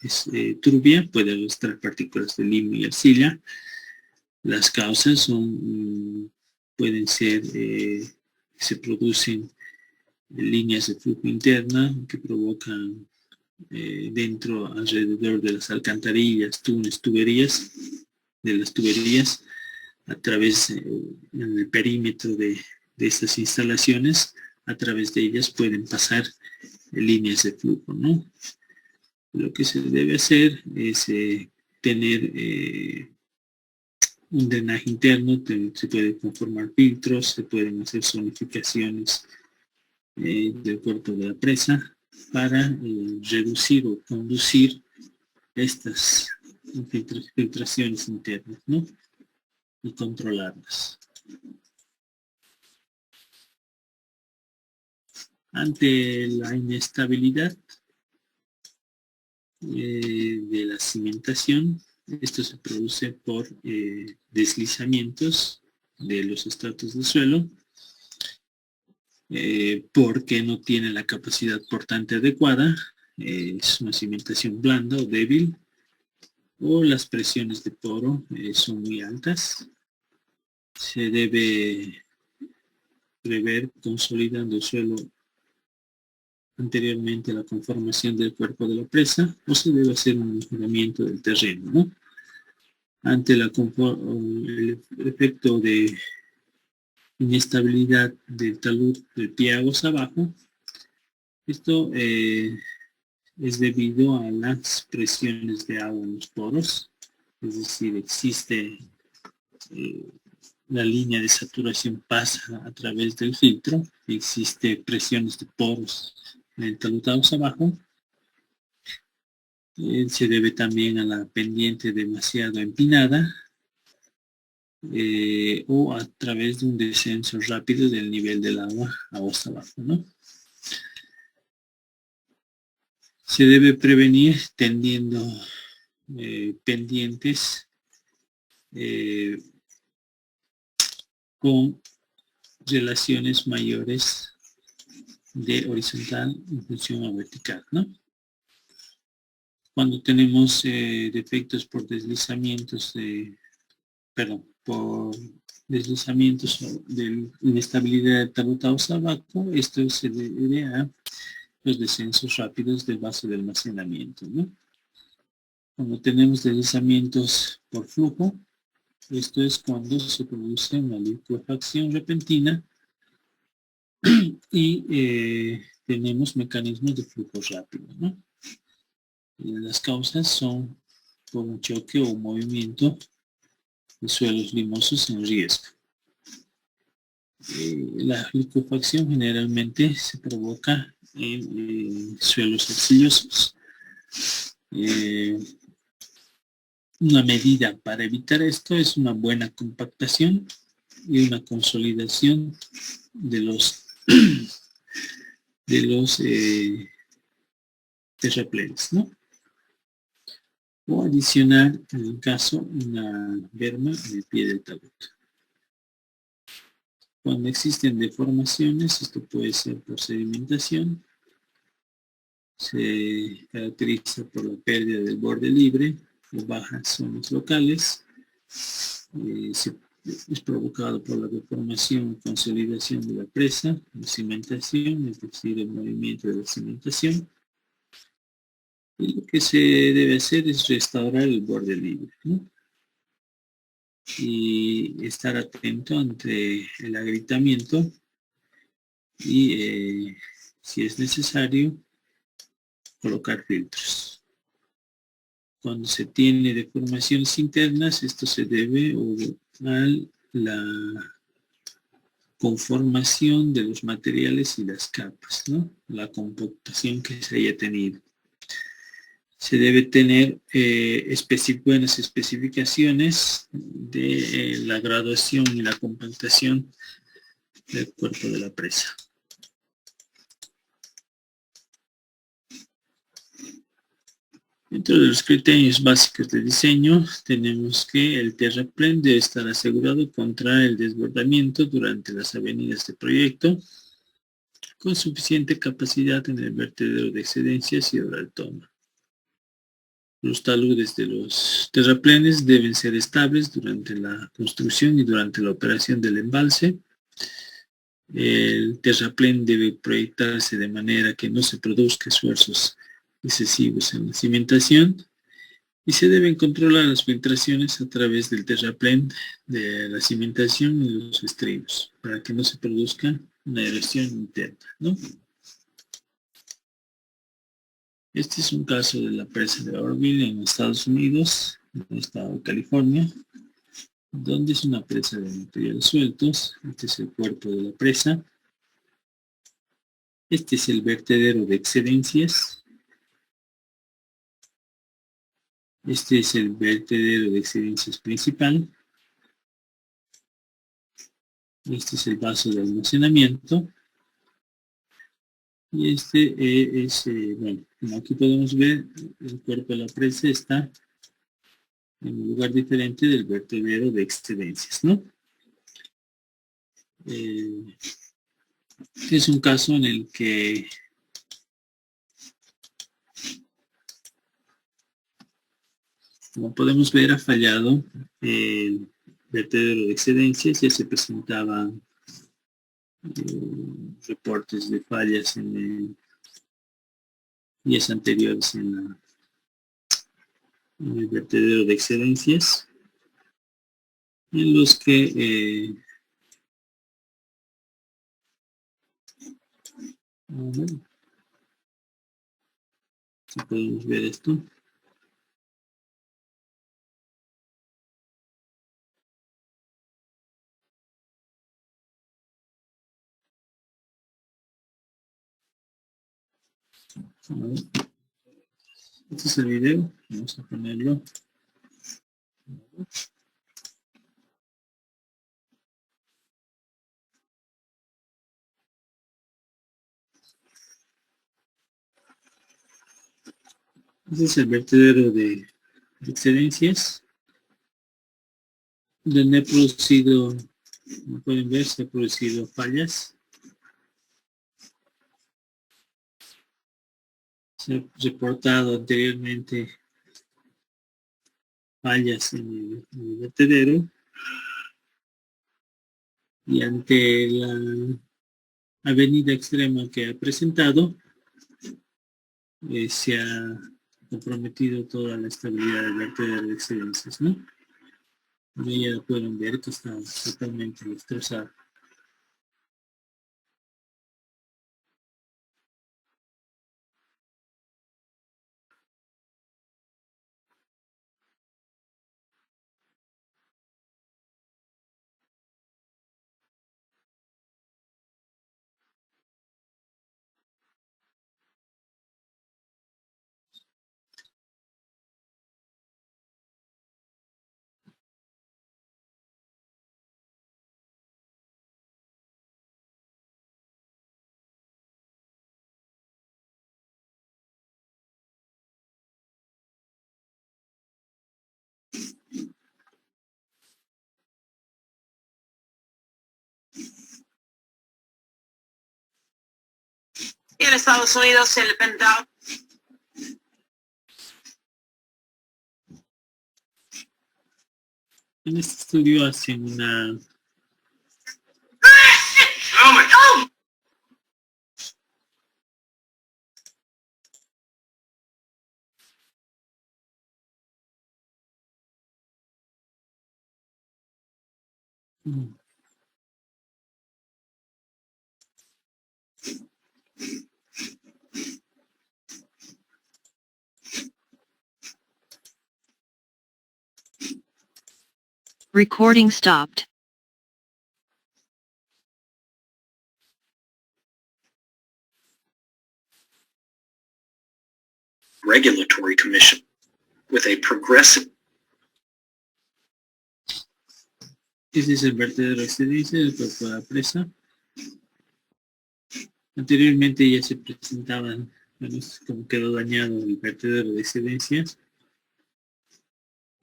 S2: es turbia, puede arrastrar partículas de limo y arcilla. Las causas pueden ser se producen líneas de flujo interna que provocan alrededor de las alcantarillas, túneles, tuberías, de las tuberías, a través en el perímetro de estas instalaciones, a través de ellas pueden pasar líneas de flujo, ¿no? Lo que se debe hacer es tener un drenaje interno, se pueden conformar filtros, se pueden hacer zonificaciones del cuerpo de la presa para reducir o conducir estas filtraciones internas, ¿no? Y controlarlas. Ante la inestabilidad de la cimentación, esto se produce por deslizamientos de los estratos del suelo, porque no tiene la capacidad portante adecuada, es una cimentación blanda o débil, o las presiones de poro son muy altas. Se debe prever consolidando el suelo anteriormente a la conformación del cuerpo de la presa, o se debe hacer un mejoramiento del terreno, ¿no? Ante el efecto de inestabilidad del talud del pie aguas abajo, esto es debido a las presiones de agua en los poros, es decir, existe eh, la línea de saturación pasa a través del filtro, existe presiones de poros en el talud aguas abajo, se debe también a la pendiente demasiado empinada, o a través de un descenso rápido del nivel del agua aguas abajo, ¿no? Se debe prevenir tendiendo pendientes con relaciones mayores de horizontal en función a vertical, ¿no? Cuando tenemos defectos por deslizamientos por deslizamientos de inestabilidad de talud aguas abajo, esto se debe a los descensos rápidos del vaso de almacenamiento, ¿no? Cuando tenemos deslizamientos por flujo, esto es cuando se produce una licuefacción repentina y tenemos mecanismos de flujo rápido, ¿no? Las causas son por un choque o un movimiento de suelos limosos en riesgo. La licuefacción generalmente se provoca en suelos arcillosos. Una medida para evitar esto es una buena compactación y una consolidación de los terraplenes, ¿no? O adicionar, en el caso, una berma en el pie del talud. Cuando existen deformaciones, esto puede ser por sedimentación, se caracteriza por la pérdida del borde libre o bajas zonas locales, es provocado por la deformación o consolidación de la presa, la cimentación, es decir, el movimiento de la cimentación. Y lo que se debe hacer es restaurar el borde libre, ¿no? Y estar atento ante el agrietamiento y, si es necesario, colocar filtros. Cuando se tiene deformaciones internas, esto se debe a la conformación de los materiales y las capas, ¿no? La compactación que se haya tenido. Se debe tener buenas especificaciones de la graduación y la compactación del cuerpo de la presa. Dentro de los criterios básicos de diseño, tenemos que el terraplén debe estar asegurado contra el desbordamiento durante las avenidas de proyecto, con suficiente capacidad en el vertedero de excedencias y hora de toma. Los taludes de los terraplenes deben ser estables durante la construcción y durante la operación del embalse. El terraplén debe proyectarse de manera que no se produzca esfuerzos excesivos en la cimentación y se deben controlar las filtraciones a través del terraplén de la cimentación y los estribos para que no se produzca una erosión interna, ¿no? Este es un caso de la presa de Oroville en Estados Unidos, en el estado de California, donde es una presa de materiales sueltos. Este es el cuerpo de la presa. Este es el vertedero de excedencias. Este es el vertedero de excedencias principal. Este es el vaso de almacenamiento. Y este es, bueno, como aquí podemos ver, el cuerpo de la presa está en un lugar diferente del vertedero de excedencias, ¿no? Eh, es un caso en el que, como podemos ver, ha fallado el vertedero de excedencias. Ya se presentaban reportes de fallas en días anteriores en el vertedero de excedencias, en los que, bueno, si podemos ver esto. A ver, este es el video, vamos a ponerlo. Este es el vertedero de excedencias, donde he producido, como pueden ver, se han producido fallas. Se ha reportado anteriormente fallas en el vertedero, y ante la avenida extrema que ha presentado, se ha comprometido toda la estabilidad del vertedero de excedencias, ¿no? Y ya pueden ver que está totalmente destrozado.
S3: Y en Estados Unidos el Pentágono.
S2: En este estudio hacen una
S1: Recording stopped.
S3: Regulatory Commission with a progressive.
S2: Este es el vertedero de excedencia del cuerpo de la presa. Anteriormente ya se presentaban, bueno, como quedó dañado el vertedero de excedencias,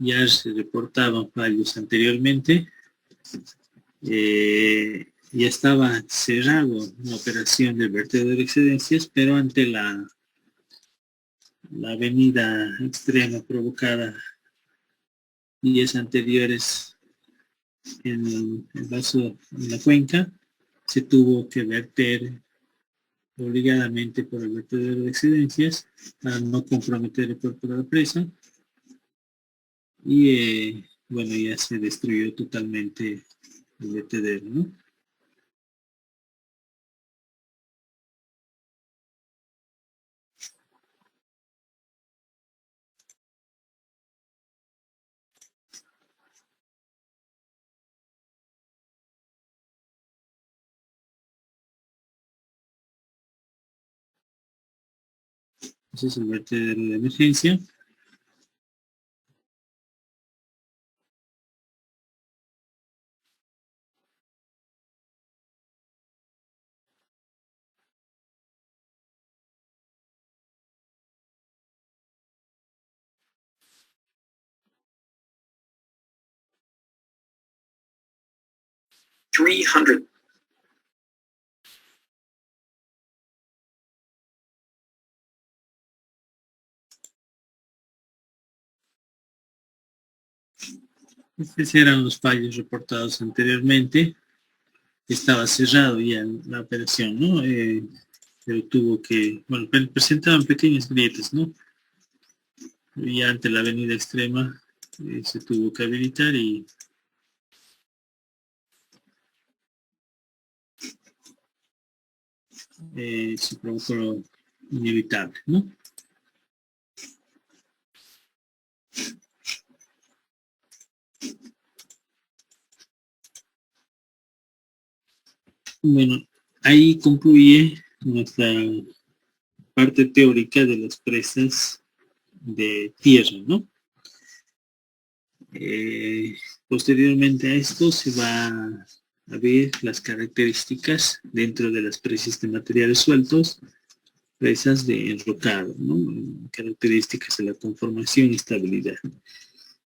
S2: ya se reportaban fallos anteriormente, ya estaba cerrado la operación del vertedero de excedencias, pero ante la avenida extrema provocada días anteriores en el vaso, en la cuenca, se tuvo que verter obligadamente por el vertedero de excedencias para no comprometer el cuerpo de la presa, y bueno, ya se destruyó totalmente el vertedero, ¿no? Ese es el vertedero de emergencia.
S3: 300.
S2: Estos eran los fallos reportados anteriormente. Estaba cerrado ya la operación, ¿no? Pero tuvo que, bueno, presentaban pequeñas grietas, ¿no? Y ante la avenida extrema se tuvo que habilitar y se provocó lo inevitable, ¿no? Bueno, ahí concluye nuestra parte teórica de las presas de tierra, ¿no? Posteriormente a esto se va a ver las características dentro de las presas de materiales sueltos, presas de enrocado, ¿no? Características de la conformación y estabilidad.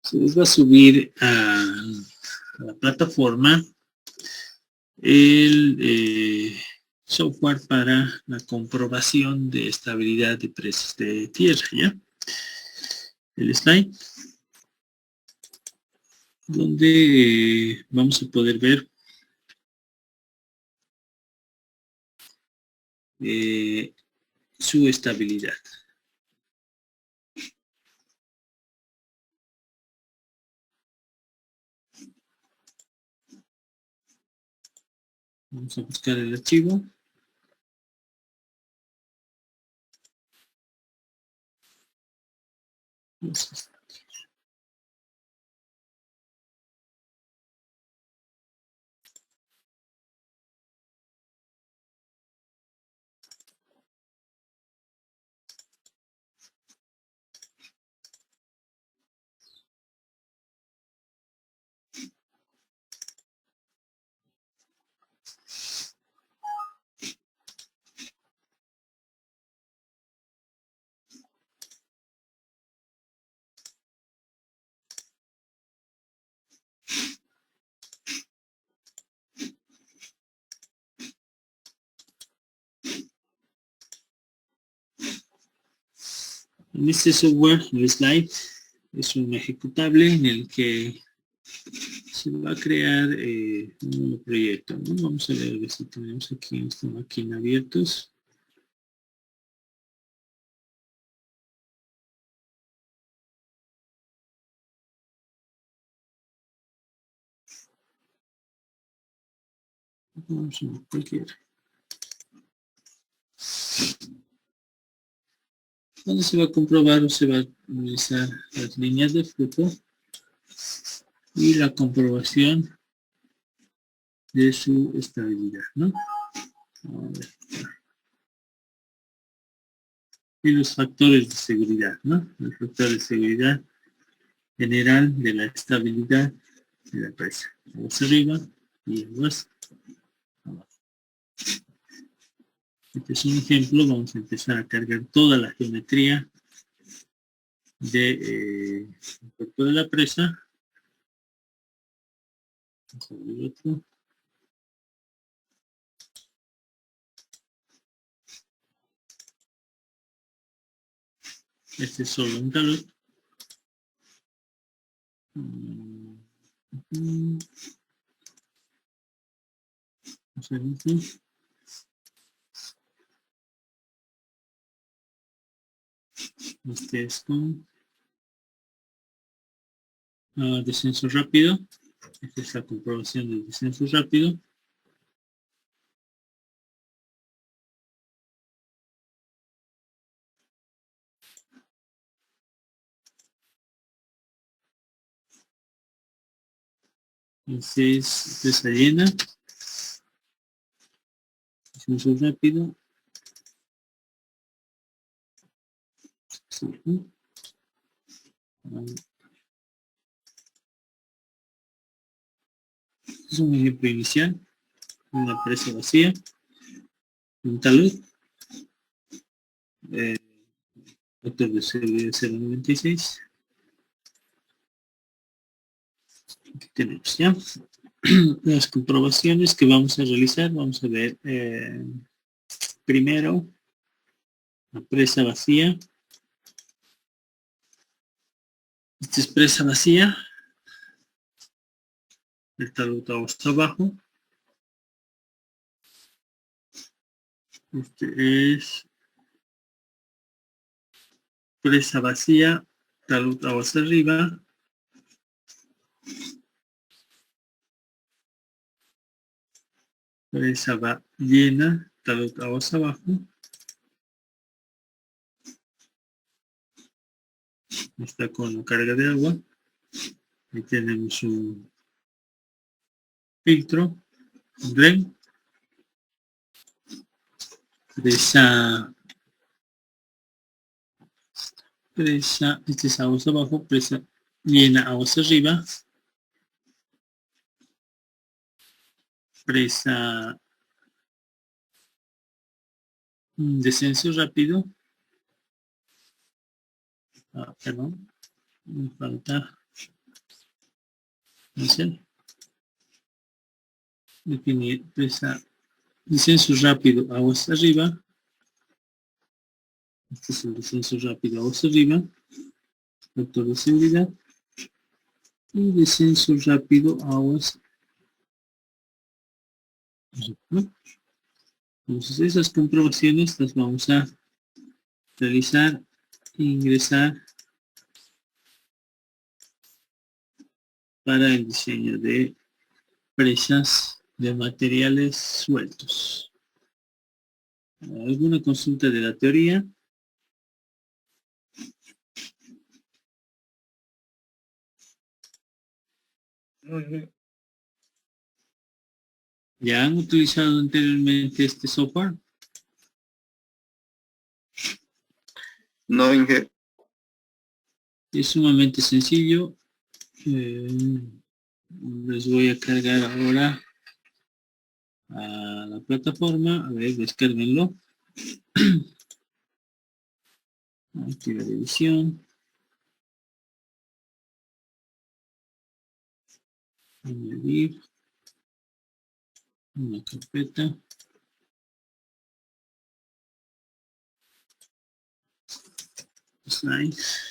S2: Se les va a subir a la plataforma el software para la comprobación de estabilidad de presas de tierra, ¿ya? El slide, donde vamos a poder ver su estabilidad. Vamos a buscar el archivo. En este software, el slide es un ejecutable en el que se va a crear un nuevo proyecto, ¿no? Vamos a ver si tenemos aquí esta máquina abiertos. Vamos a ver cualquiera. Donde se va a comprobar o se va a utilizar las líneas de flujo y la comprobación de su estabilidad, ¿no? A ver. Y los factores de seguridad, ¿no? El factor de seguridad general de la estabilidad de la presa. Vamos arriba y abajo. Este es un ejemplo. Vamos a empezar a cargar toda la geometría del cuerpo de la presa. Vamos a ver otro. Este es solo un talud. Vamos a ver aquí. Este es con descenso rápido. Esta es la comprobación del descenso rápido. Este es presa llena. Descenso rápido. Sí. Es un ejemplo inicial. Una presa vacía. Un talud. Factor de seguridad 0.96. Aquí tenemos ya. las comprobaciones que vamos a realizar. Vamos a ver primero la presa vacía. Esta es presa vacía. El talud está abajo. Este es presa vacía, talud aguas arriba. Presa va llena, talud aguas abajo. Está con la carga de agua. Ahí tenemos un filtro, un dren. Presa, este es aguas abajo, presa llena, aguas arriba. Presa descenso rápido. Perdón, me falta hacer. Definir presa descenso rápido, aguas arriba. Este es el descenso rápido, aguas arriba. Factor de seguridad. Y descenso rápido, aguas arriba. Entonces esas comprobaciones las vamos a realizar e ingresar para el diseño de presas de materiales sueltos. ¿Alguna consulta de la teoría? ¿Ya han utilizado anteriormente este software?
S4: No, Inge.
S2: Es sumamente sencillo. Les voy a cargar ahora a la plataforma. A ver, descárguenlo. Aquí la revisión. Añadir una carpeta. Slides.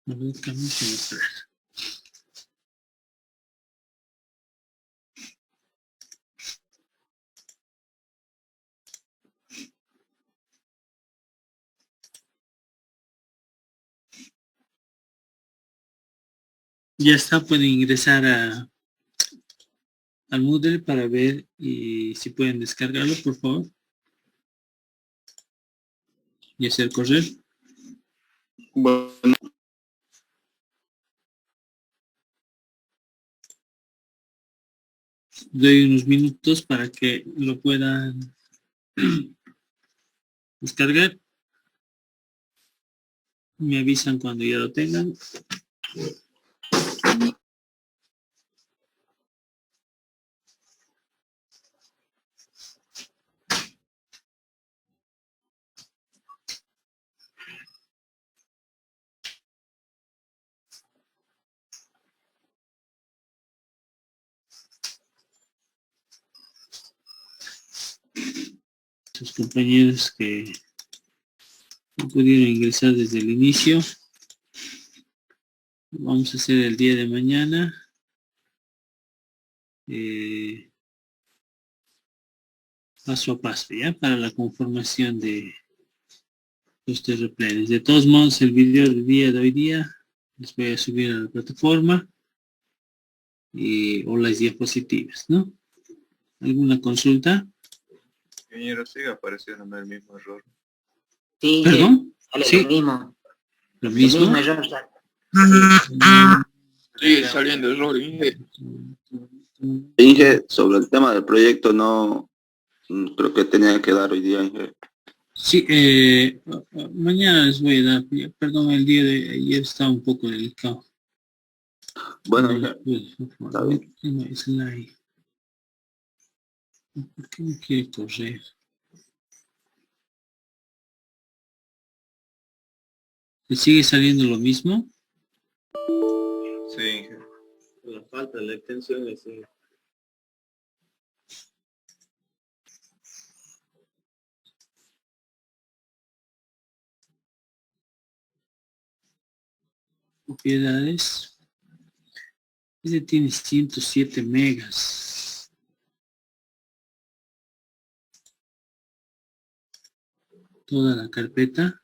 S2: A ver, camino. Ya está, pueden ingresar al Moodle para ver y si pueden descargarlo, por favor. Y hacer correr.
S4: Bueno,
S2: Doy unos minutos para que lo puedan descargar. Me avisan cuando ya lo tengan. Sus compañeros que no pudieron ingresar desde el inicio. Lo vamos a hacer el día de mañana. Paso a paso, ¿ya? Para la conformación de los terraplenes. De todos modos, el video del día de hoy día les voy a subir a la plataforma o las diapositivas, ¿no? ¿Alguna consulta?
S4: ingeniero, sigue apareciéndome el mismo error.
S5: Sí,
S2: ¿Perdón?
S5: sale
S2: Sí.
S5: lo mismo.
S2: ¿Lo
S5: El
S2: mismo?
S5: mismo error sale.
S4: Sigue saliendo error, Inge.
S6: Inge, sobre el tema del proyecto, no creo que tenía que dar hoy día, Inge.
S2: Sí, mañana les voy a dar, perdón, el día de ayer estaba un poco delicado.
S4: Bueno,
S2: No,
S4: Inge, está
S2: no,
S4: bien.
S2: no, slide. ¿Por qué no quiere correr? ¿Le sigue saliendo lo mismo?
S4: Sí, Inge. La falta, la extensión es...
S2: Propiedades. Este tiene 107 megas. Toda la carpeta.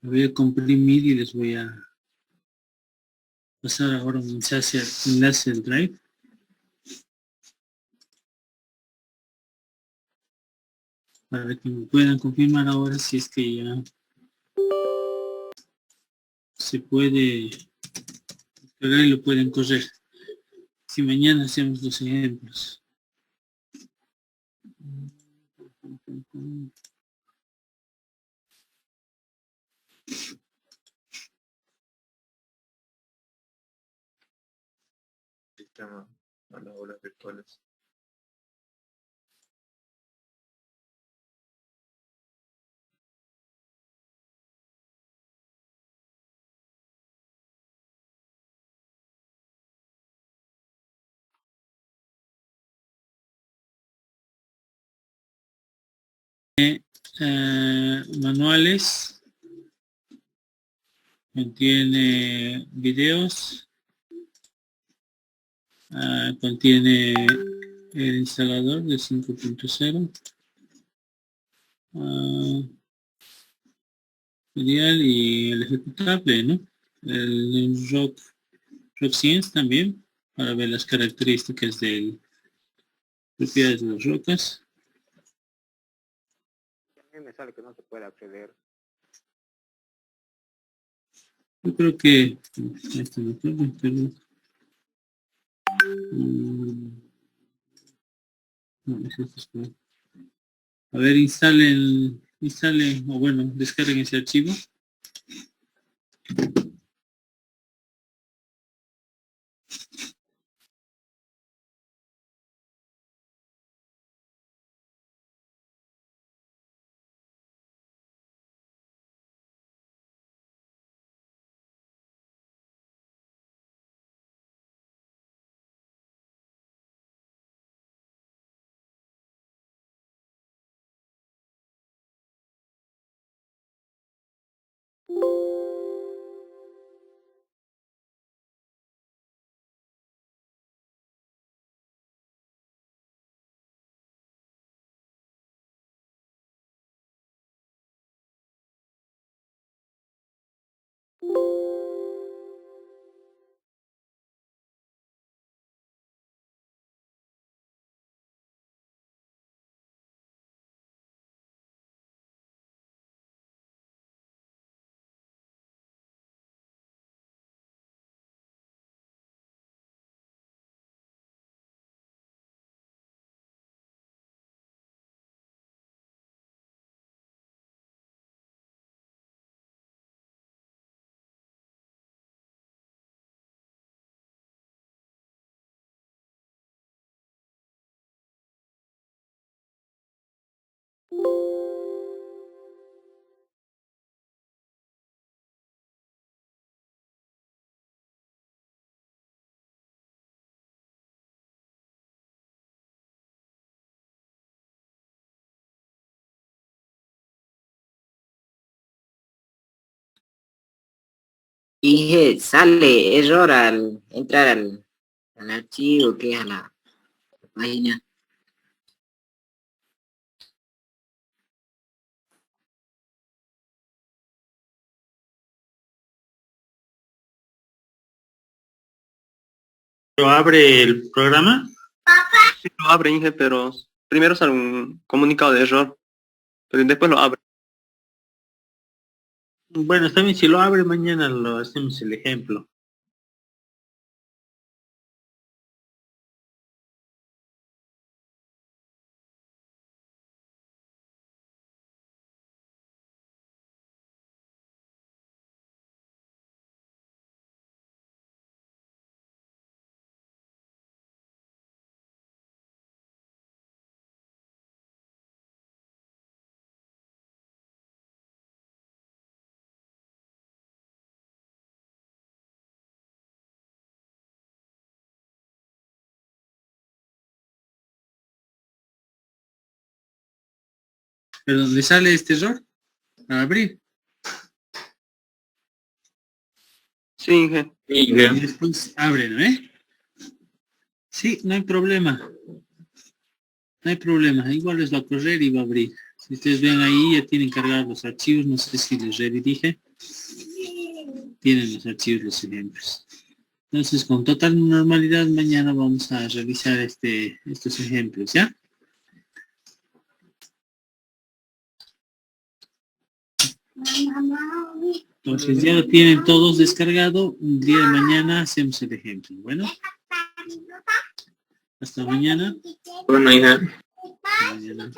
S2: La voy a comprimir y les voy a pasar ahora un enlace al Drive. Para que me puedan confirmar ahora si es que ya se puede cargar y lo pueden correr. Si mañana hacemos los ejemplos.
S4: Sistema a las aulas virtuales.
S2: Manuales. Contiene videos. Contiene el instalador de 5.0. Material y el ejecutable, ¿no? El Rock Science también, para ver las características de propiedades de las rocas.
S5: A mí me sale que no se puede acceder.
S2: Yo creo que este no creo, pero, no, a ver, instalen, o bueno, descarguen ese archivo.
S5: Y sale error al entrar al archivo que es a la página.
S2: ¿Lo abre el programa?
S6: Sí, lo abre, Inge, pero primero sale un comunicado de error, pero después lo abre.
S2: Bueno, está bien, si lo abre mañana lo hacemos el ejemplo. Perdón, ¿le sale este error? A abrir.
S6: Sí, Inge.
S2: Y después abren, ¿eh? Sí, no hay problema. No hay problema. Igual les va a correr y va a abrir. Si ustedes ven ahí, ya tienen cargados los archivos. No sé si les redirige. Tienen los archivos, los ejemplos. Entonces, con total normalidad, mañana vamos a revisar estos ejemplos, ¿ya? Entonces, ya lo tienen todos descargado. Un día de mañana hacemos el ejemplo. Bueno. Hasta mañana.
S4: Bueno, hija.
S2: Mañana.